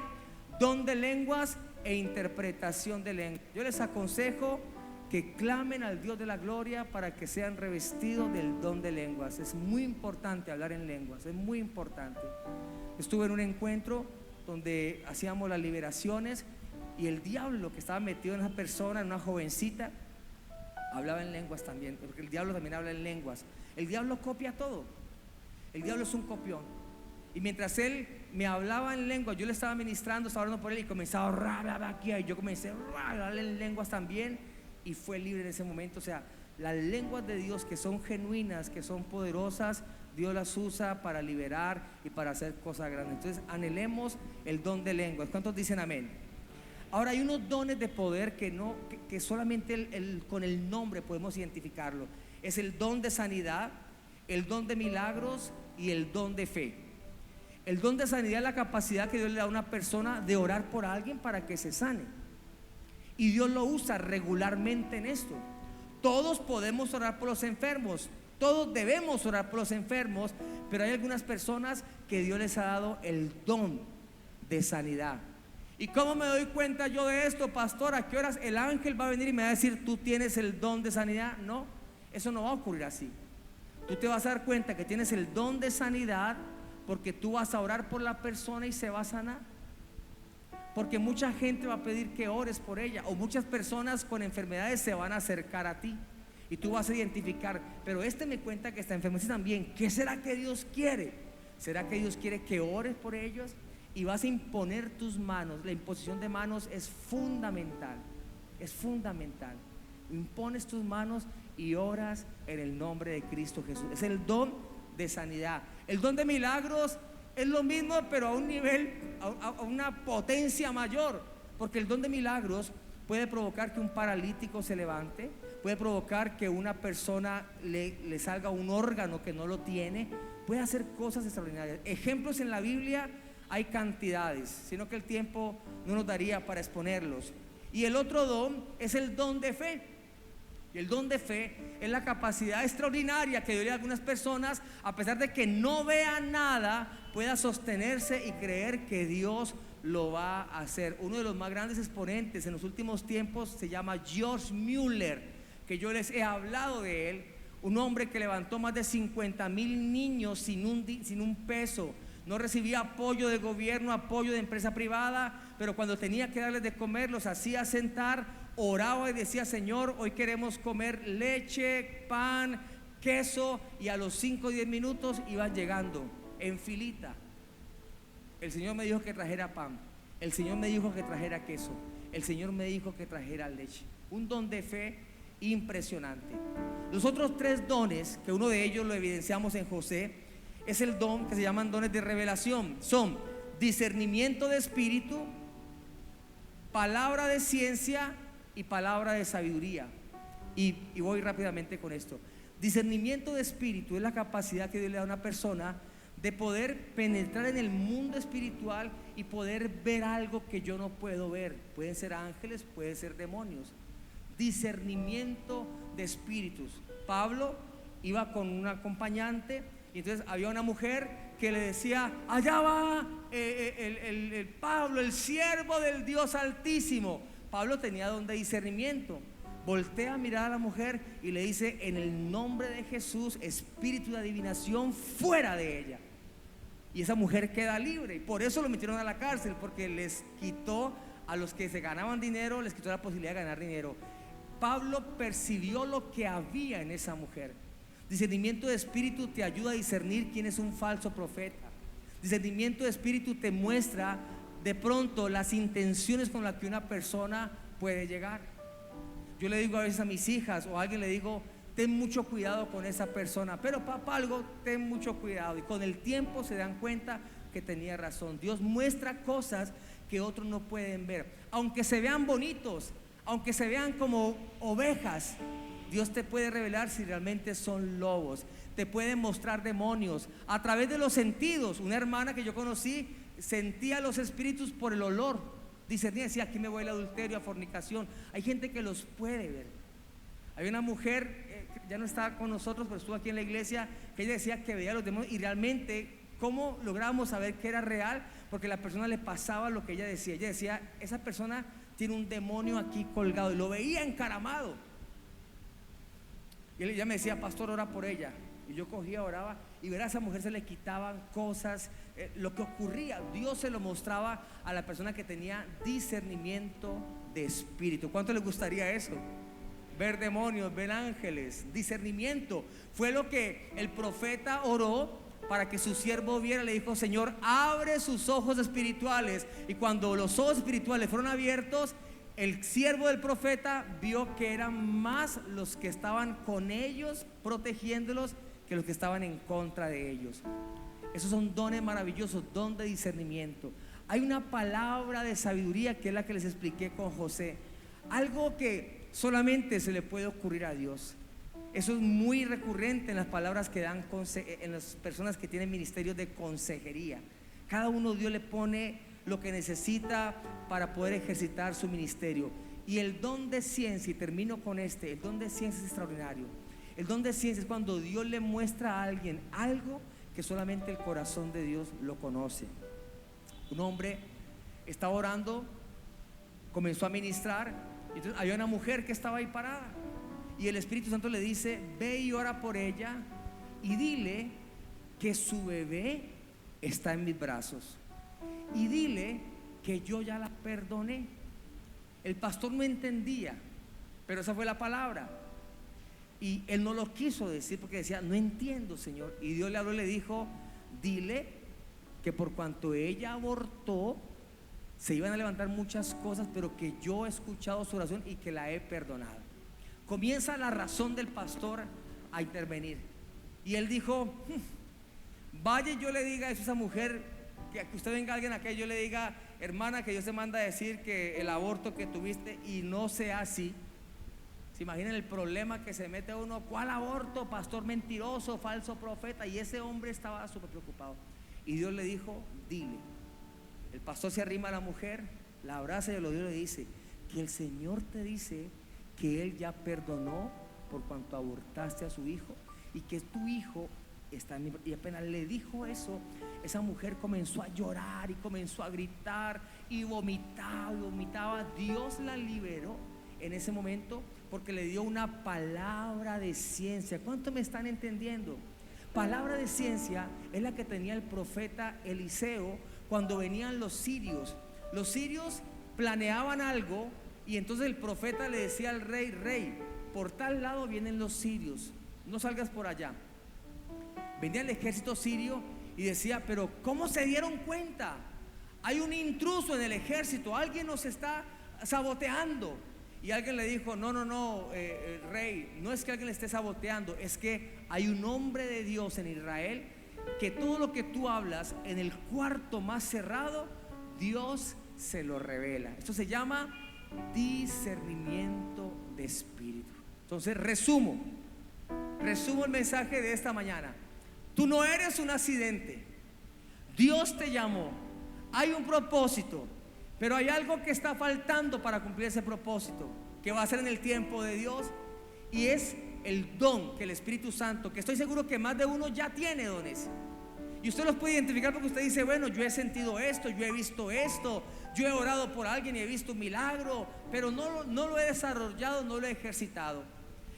don de lenguas e interpretación de lenguas. Yo les aconsejo que clamen al Dios de la gloria para que sean revestidos del don de lenguas. Es muy importante hablar en lenguas, es muy importante. Estuve en un encuentro donde hacíamos las liberaciones y el diablo que estaba metido en esa persona, en una jovencita, hablaba en lenguas también, porque el diablo también habla en lenguas. El diablo copia todo. El diablo es un copión. Y mientras él me hablaba en lengua, yo le estaba ministrando, estaba orando por él y comenzaba a y yo comencé a hablarle en lenguas también, y fue libre en ese momento. O sea, las lenguas de Dios, que son genuinas, que son poderosas, Dios las usa para liberar y para hacer cosas grandes. Entonces anhelemos el don de lenguas. ¿Cuántos dicen amén? Ahora, hay unos dones de poder que solamente con el nombre podemos identificarlo. Es el don de sanidad, el don de milagros y el don de fe. El don de sanidad es la capacidad que Dios le da a una persona de orar por alguien para que se sane. Y Dios lo usa regularmente en esto. Todos podemos orar por los enfermos, todos debemos orar por los enfermos, pero hay algunas personas que Dios les ha dado el don de sanidad. ¿Y cómo me doy cuenta yo de esto, pastor? ¿A qué horas el ángel va a venir y me va a decir: tú tienes el don de sanidad? No, eso no va a ocurrir así. Tú te vas a dar cuenta que tienes el don de sanidad porque tú vas a orar por la persona y se va a sanar. Porque mucha gente va a pedir que ores por ella, o muchas personas con enfermedades se van a acercar a ti y tú vas a identificar: pero me cuenta que está enfermo, sí, también. ¿Qué será que Dios quiere? ¿Será que Dios quiere que ores por ellos? Y vas a imponer tus manos. La imposición de manos es fundamental. Es fundamental. Impones tus manos y oras en el nombre de Cristo Jesús. Es el don de sanidad. El don de milagros es lo mismo, pero a un nivel, a una potencia mayor. Porque el don de milagros puede provocar que un paralítico se levante, puede provocar que una persona le salga un órgano que no lo tiene, puede hacer cosas extraordinarias. Ejemplos en la Biblia hay cantidades, sino que el tiempo no nos daría para exponerlos. Y el otro don es el don de fe. Y el don de fe es la capacidad extraordinaria que Dios le da a algunas personas, a pesar de que no vean nada, pueda sostenerse y creer que Dios lo va a hacer. Uno de los más grandes exponentes en los últimos tiempos se llama George Mueller, que yo les he hablado de él. Un hombre que levantó más de 50,000 niños sin un peso. No recibía apoyo de gobierno, apoyo de empresa privada, pero cuando tenía que darles de comer los hacía sentar, oraba y decía: Señor, hoy queremos comer leche, pan, queso, y a los 5 o 10 minutos iban llegando en filita. El Señor me dijo que trajera pan, el Señor me dijo que trajera queso, el Señor me dijo que trajera leche. Un don de fe impresionante. Los otros 3 dones, que uno de ellos lo evidenciamos en José, es el don que se llaman dones de revelación. Son discernimiento de espíritu, palabra de ciencia y palabra de sabiduría. Y voy rápidamente con esto. Discernimiento de espíritu es la capacidad que Dios le da a una persona de poder penetrar en el mundo espiritual y poder ver algo que yo no puedo ver. Pueden ser ángeles, pueden ser demonios. Discernimiento de espíritus. Pablo iba con un acompañante y entonces había una mujer que le decía: allá va el Pablo, el siervo del Dios Altísimo. Pablo tenía don de discernimiento. Voltea a mirar a la mujer y le dice: en el nombre de Jesús, espíritu de adivinación, fuera de ella. Y esa mujer queda libre. Y por eso lo metieron a la cárcel, porque les quitó a los que se ganaban dinero, les quitó la posibilidad de ganar dinero. Pablo percibió lo que había en esa mujer. Discernimiento de espíritu te ayuda a discernir quién es un falso profeta. Discernimiento de espíritu te muestra de pronto las intenciones con las que una persona puede llegar. Yo le digo a veces a mis hijas o a alguien, le digo: ten mucho cuidado con esa persona, pero papá, algo, ten mucho cuidado. Y con el tiempo se dan cuenta que tenía razón. Dios muestra cosas que otros no pueden ver, aunque se vean bonitos, aunque se vean como ovejas. Dios te puede revelar si realmente son lobos. Te puede mostrar demonios a través de los sentidos. Una hermana que yo conocí sentía los espíritus por el olor. Discernía, decía: aquí me voy al adulterio, a fornicación. Hay gente que los puede ver. Hay una mujer, ya no está con nosotros, pero estuvo aquí en la iglesia, que ella decía que veía los demonios. Y realmente, ¿cómo lográbamos saber que era real? Porque a la persona le pasaba lo que ella decía. Ella decía: esa persona tiene un demonio aquí colgado, y lo veía encaramado. Y ella me decía: pastor, ora por ella. Y yo cogía, oraba, y ver a esa mujer se le quitaban cosas, lo que ocurría. Dios se lo mostraba a la persona que tenía discernimiento de espíritu. ¿Cuánto les gustaría eso? Ver demonios, ver ángeles. Discernimiento fue lo que el profeta oró para que su siervo viera. Le dijo: Señor, abre sus ojos espirituales. Y cuando los ojos espirituales fueron abiertos, el siervo del profeta vio que eran más los que estaban con ellos, protegiéndolos, que los que estaban en contra de ellos. Esos son dones maravillosos, don de discernimiento. Hay una palabra de sabiduría, que es la que les expliqué con José. Algo que solamente se le puede ocurrir a Dios. Eso es muy recurrente en las palabras que dan en las personas que tienen ministerios de consejería. Cada uno Dios le pone lo que necesita para poder ejercitar su ministerio. Y el don de ciencia, y termino con el don de ciencia es extraordinario. El don de ciencia es cuando Dios le muestra a alguien algo que solamente el corazón de Dios lo conoce. Un hombre estaba orando, comenzó a ministrar, y entonces había una mujer que estaba ahí parada, y el Espíritu Santo le dice: ve y ora por ella y dile que su bebé está en mis brazos, y dile que yo ya la perdoné. El pastor no entendía, pero esa fue la palabra. Y él no lo quiso decir porque decía: no entiendo, Señor. Y Dios le habló y le dijo: dile que por cuanto ella abortó, se iban a levantar muchas cosas, pero que yo he escuchado su oración y que la he perdonado. Comienza la razón del pastor a intervenir. Y él dijo: vaya, yo le diga eso a esa mujer, que usted venga alguien acá y yo le diga: hermana, que Dios te manda a decir que el aborto que tuviste, y no sea así. ¿Se imaginan el problema que se mete uno? ¿Cuál aborto? Pastor mentiroso, falso profeta. Y ese hombre estaba súper preocupado. Y Dios le dijo: dile. El pastor se arrima a la mujer, la abraza y lo Dios le dice: que el Señor te dice que Él ya perdonó por cuanto abortaste a su hijo, y que tu hijo está en mi... Y apenas le dijo eso, esa mujer comenzó a llorar y comenzó a gritar y vomitaba. Dios la liberó en ese momento porque le dio una palabra de ciencia. ¿Cuánto me están entendiendo? Palabra de ciencia es la que tenía el profeta Eliseo cuando venían los sirios. Los sirios planeaban algo Y entonces el profeta le decía al rey: rey, por tal lado vienen los sirios, no salgas por allá. Venía el ejército sirio y decía: pero ¿cómo se dieron cuenta? Hay un intruso en el ejército, alguien nos está saboteando. Y alguien le dijo: no, rey, no es que alguien le esté saboteando, es que hay un hombre de Dios en Israel que todo lo que tú hablas en el cuarto más cerrado, Dios se lo revela. Esto se llama discernimiento de espíritu. Entonces resumo el mensaje de esta mañana. Tú no eres un accidente. Dios te llamó, hay un propósito, pero hay algo que está faltando para cumplir ese propósito, que va a ser en el tiempo de Dios, y es el don que el Espíritu Santo, que estoy seguro que más de uno ya tiene dones, y usted los puede identificar porque usted dice: bueno, yo he sentido esto, yo he visto esto, yo he orado por alguien y he visto un milagro, pero no lo he desarrollado, no lo he ejercitado.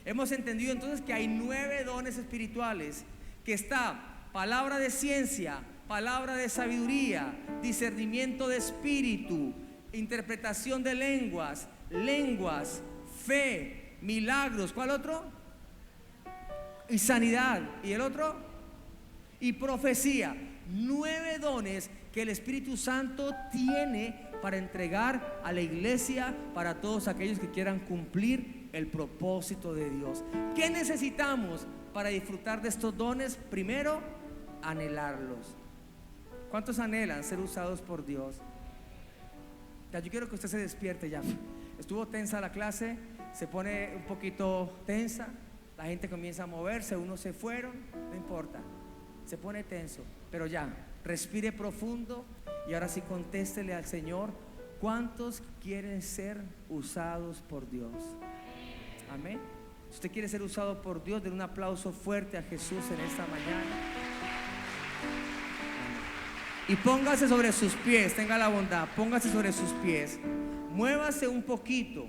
Hemos entendido entonces que hay 9 dones espirituales, que está palabra de ciencia, palabra de sabiduría, discernimiento de espíritu, interpretación de lenguas, fe, milagros. ¿Cuál otro? Y sanidad. ¿Y el otro? Y profecía. 9 dones que el Espíritu Santo tiene para entregar a la iglesia, para todos aquellos que quieran cumplir el propósito de Dios. ¿Qué necesitamos para disfrutar de estos dones? Primero, anhelarlos. ¿Cuántos anhelan ser usados por Dios? Ya, yo quiero que usted se despierte ya. Estuvo tensa la clase, se pone un poquito tensa, la gente comienza a moverse, unos se fueron, no importa, se pone tenso, pero ya, respire profundo y ahora sí contéstele al Señor: ¿cuántos quieren ser usados por Dios? Amén. Si usted quiere ser usado por Dios, denle un aplauso fuerte a Jesús en esta mañana. Y póngase sobre sus pies, tenga la bondad, póngase sobre sus pies, muévase un poquito,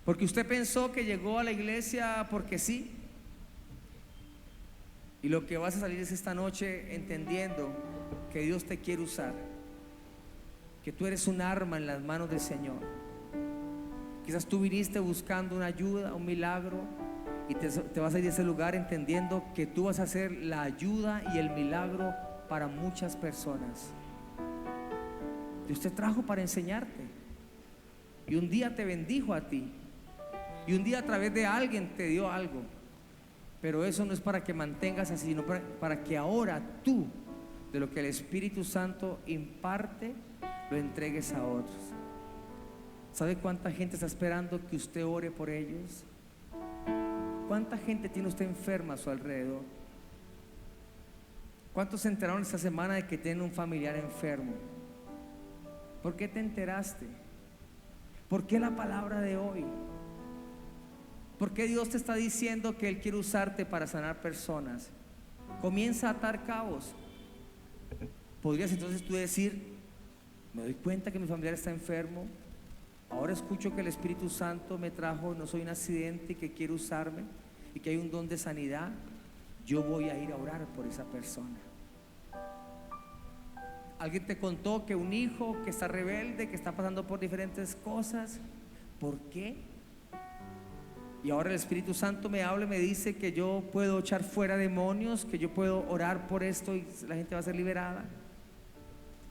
porque usted pensó que llegó a la iglesia porque sí, y lo que vas a salir es esta noche entendiendo que Dios te quiere usar, que tú eres un arma en las manos del Señor. Quizás tú viniste buscando una ayuda, un milagro, y te vas a ir de ese lugar entendiendo que tú vas a ser la ayuda y el milagro para muchas personas. Dios te trajo para enseñarte, y un día te bendijo a ti, y un día a través de alguien te dio algo, pero eso no es para que mantengas así, sino para que ahora tú, de lo que el Espíritu Santo imparte, lo entregues a otros. ¿Sabe cuánta gente está esperando que usted ore por ellos? ¿Cuánta gente tiene usted enferma a su alrededor? ¿Cuántos se enteraron esta semana de que tienen un familiar enfermo? ¿Por qué te enteraste? ¿Por qué la palabra de hoy? ¿Por qué Dios te está diciendo que Él quiere usarte para sanar personas? Comienza a atar cabos. Podrías entonces tú decir: me doy cuenta que mi familiar está enfermo, ahora escucho que el Espíritu Santo me trajo, no soy un accidente, y que quiere usarme y que hay un don de sanidad. Yo voy a ir a orar por esa persona. Alguien te contó que un hijo que está rebelde, que está pasando por diferentes cosas. ¿Por qué? Y ahora el Espíritu Santo me habla y me dice que yo puedo echar fuera demonios, que yo puedo orar por esto y la gente va a ser liberada,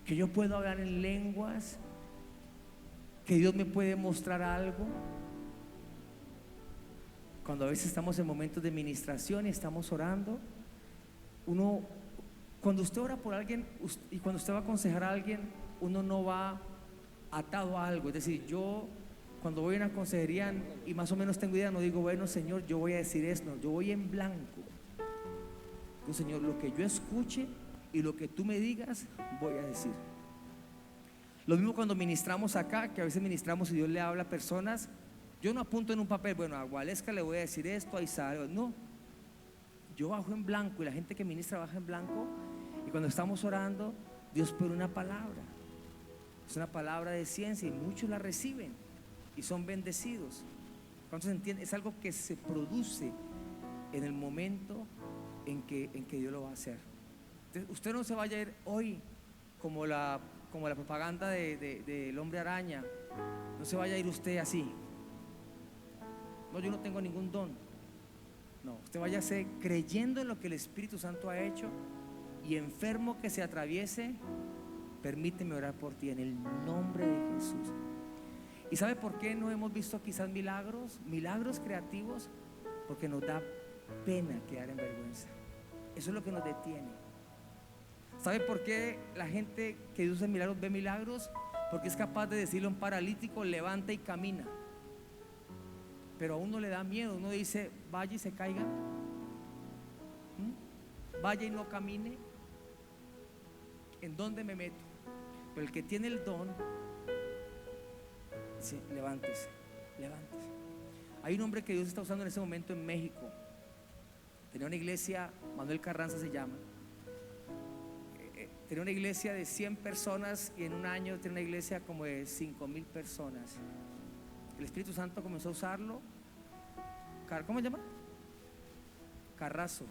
que yo puedo hablar en lenguas, que Dios me puede mostrar algo. Cuando a veces estamos en momentos de ministración y estamos orando, cuando usted ora por alguien y cuando usted va a aconsejar a alguien, uno no va atado a algo. Es decir, yo cuando voy a una consejería y más o menos tengo idea, no digo: bueno, Señor, yo voy a decir esto. No, yo voy en blanco. Digo: Señor, lo que yo escuche y lo que tú me digas, voy a decir. Lo mismo cuando ministramos acá, que a veces ministramos y Dios le habla a personas. Yo no apunto en un papel: bueno, a Gualesca le voy a decir esto, a Isabel. No, yo bajo en blanco, y la gente que ministra baja en blanco. Y cuando estamos orando, Dios pone una palabra. Es una palabra de ciencia y muchos la reciben y son bendecidos. ¿Cuántos entienden? Es algo que se produce en el momento en que Dios lo va a hacer. Entonces, usted no se vaya a ir hoy como la como la propaganda del hombre araña. No se vaya a ir usted así. No, yo no tengo ningún don. No, usted váyase creyendo en lo que el Espíritu Santo ha hecho, y enfermo que se atraviese, permíteme orar por ti en el nombre de Jesús. ¿Y sabe por qué no hemos visto quizás milagros creativos? Porque nos da pena quedar en vergüenza. Eso es lo que nos detiene. ¿Sabe por qué la gente que Dios hace milagros ve milagros? Porque es capaz de decirle a un paralítico: levanta y camina. Pero a uno le da miedo. Uno dice: vaya y se caiga, vaya y no camine. ¿En dónde me meto? Pero el que tiene el don dice: levántese, levántese. Hay un hombre que Dios está usando en ese momento en México. Tenía una iglesia, Manuel Carranza se llama. Tenía una iglesia de 100 personas y en un año tenía una iglesia como de 5,000 personas. El Espíritu Santo comenzó a usarlo. ¿Cómo se llama? Carrazo.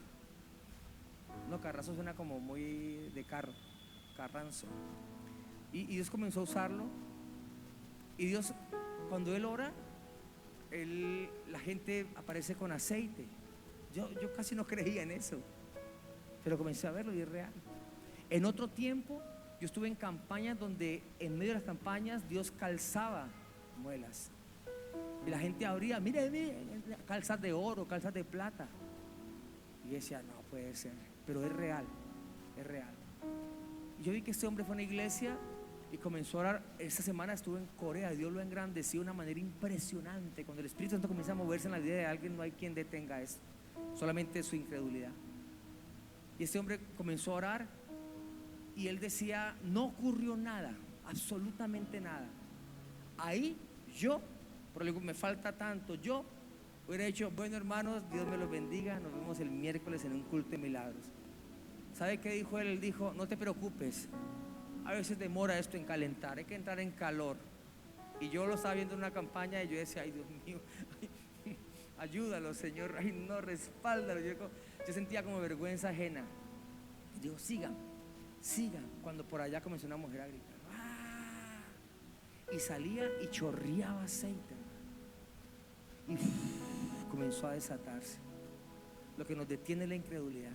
No, Carrazo suena como muy de carro. Carranzo. Y Dios comenzó a usarlo. Y Dios, cuando Él ora, la gente aparece con aceite. Yo casi no creía en eso, pero comencé a verlo y es real. En otro tiempo, yo estuve en campañas donde en medio de las campañas Dios calzaba muelas. Y la gente abría: mire, mire, calzas de oro, calzas de plata. Y yo decía: no puede ser, pero es real, es real. Y yo vi que este hombre fue a una iglesia y comenzó a orar. Esta semana estuve en Corea, Dios lo engrandeció de una manera impresionante. Cuando el Espíritu Santo comienza a moverse en la vida de alguien, no hay quien detenga esto, solamente su incredulidad. Y este hombre comenzó a orar y él decía: no ocurrió nada, absolutamente nada. Ahí yo, por ejemplo, me falta tanto, yo hubiera dicho: bueno, hermanos, Dios me los bendiga, nos vemos el miércoles en un culto de milagros. ¿Sabe qué dijo él? Él dijo: no te preocupes, a veces demora esto en calentar, hay que entrar en calor. Y yo lo estaba viendo en una campaña y yo decía: ay, Dios mío, ayúdalo, Señor, ay, no, respáldalo. Yo sentía como vergüenza ajena. Y digo: sigan, sigan. Cuando por allá comenzó una mujer a gritar, ¡ah! Y salía y chorreaba aceite, y comenzó a desatarse. Lo que nos detiene es la incredulidad.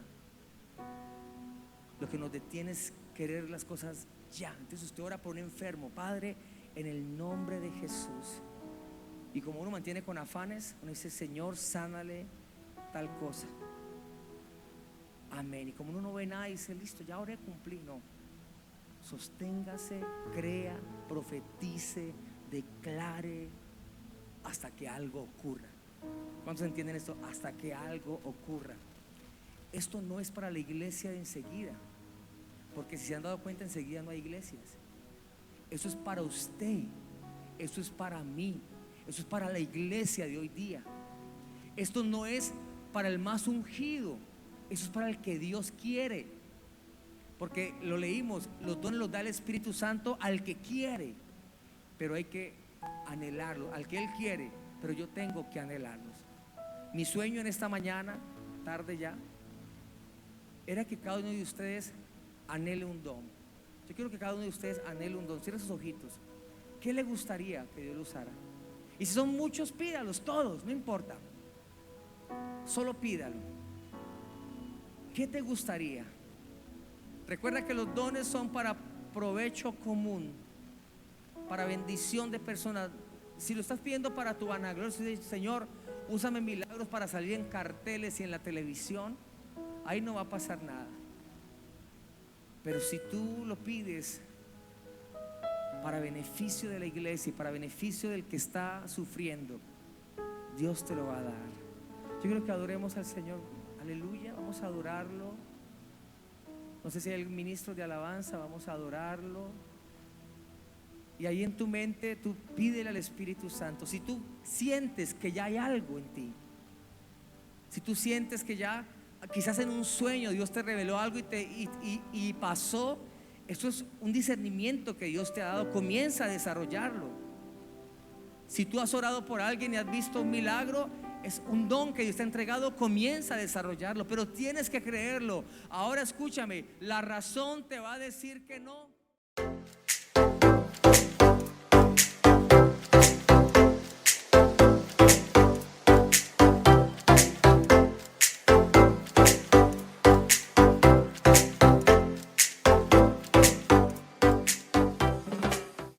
Lo que nos detiene es querer las cosas ya. Entonces usted ora por un enfermo: Padre, en el nombre de Jesús. Y como uno mantiene con afanes, uno dice: Señor, sánale tal cosa. Amén. Y como uno no ve nada, dice: listo, ya oré, cumplí. No, sosténgase, crea, profetice, declare hasta que algo ocurra. ¿Cuántos entienden esto? Hasta que algo ocurra. Esto no es para la iglesia de enseguida, porque si se han dado cuenta, enseguida no hay iglesias. Eso es para usted, eso es para mí, eso es para la iglesia de hoy día. Esto no es para el más ungido, eso es para el que Dios quiere. Porque lo leímos, los dones los da el Espíritu Santo al que quiere, pero hay que anhelarlo, al que Él quiere, pero yo tengo que anhelarlos. Mi sueño en esta mañana, tarde ya, era que cada uno de ustedes anhele un don. Yo quiero que cada uno de ustedes anhele un don. Cierre sus ojitos. ¿Qué le gustaría que Dios lo usara? Y si son muchos, pídalos todos, no importa. Solo pídalo. ¿Qué te gustaría? Recuerda que los dones son para provecho común, para bendición de personas. Si lo estás pidiendo para tu vanagloria, si dices: Señor, úsame milagros para salir en carteles y en la televisión, ahí no va a pasar nada. Pero si tú lo pides para beneficio de la iglesia y para beneficio del que está sufriendo, Dios te lo va a dar. Yo quiero que adoremos al Señor. Aleluya, vamos a adorarlo. No sé si hay ministros de alabanza, vamos a adorarlo. Y ahí en tu mente tú pídele al Espíritu Santo. Si tú sientes que ya hay algo en ti, si tú sientes que ya quizás en un sueño Dios te reveló algo y pasó, esto es un discernimiento que Dios te ha dado, comienza a desarrollarlo. Si tú has orado por alguien y has visto un milagro, es un don que Dios te ha entregado, comienza a desarrollarlo, pero tienes que creerlo. Ahora escúchame, la razón te va a decir que no.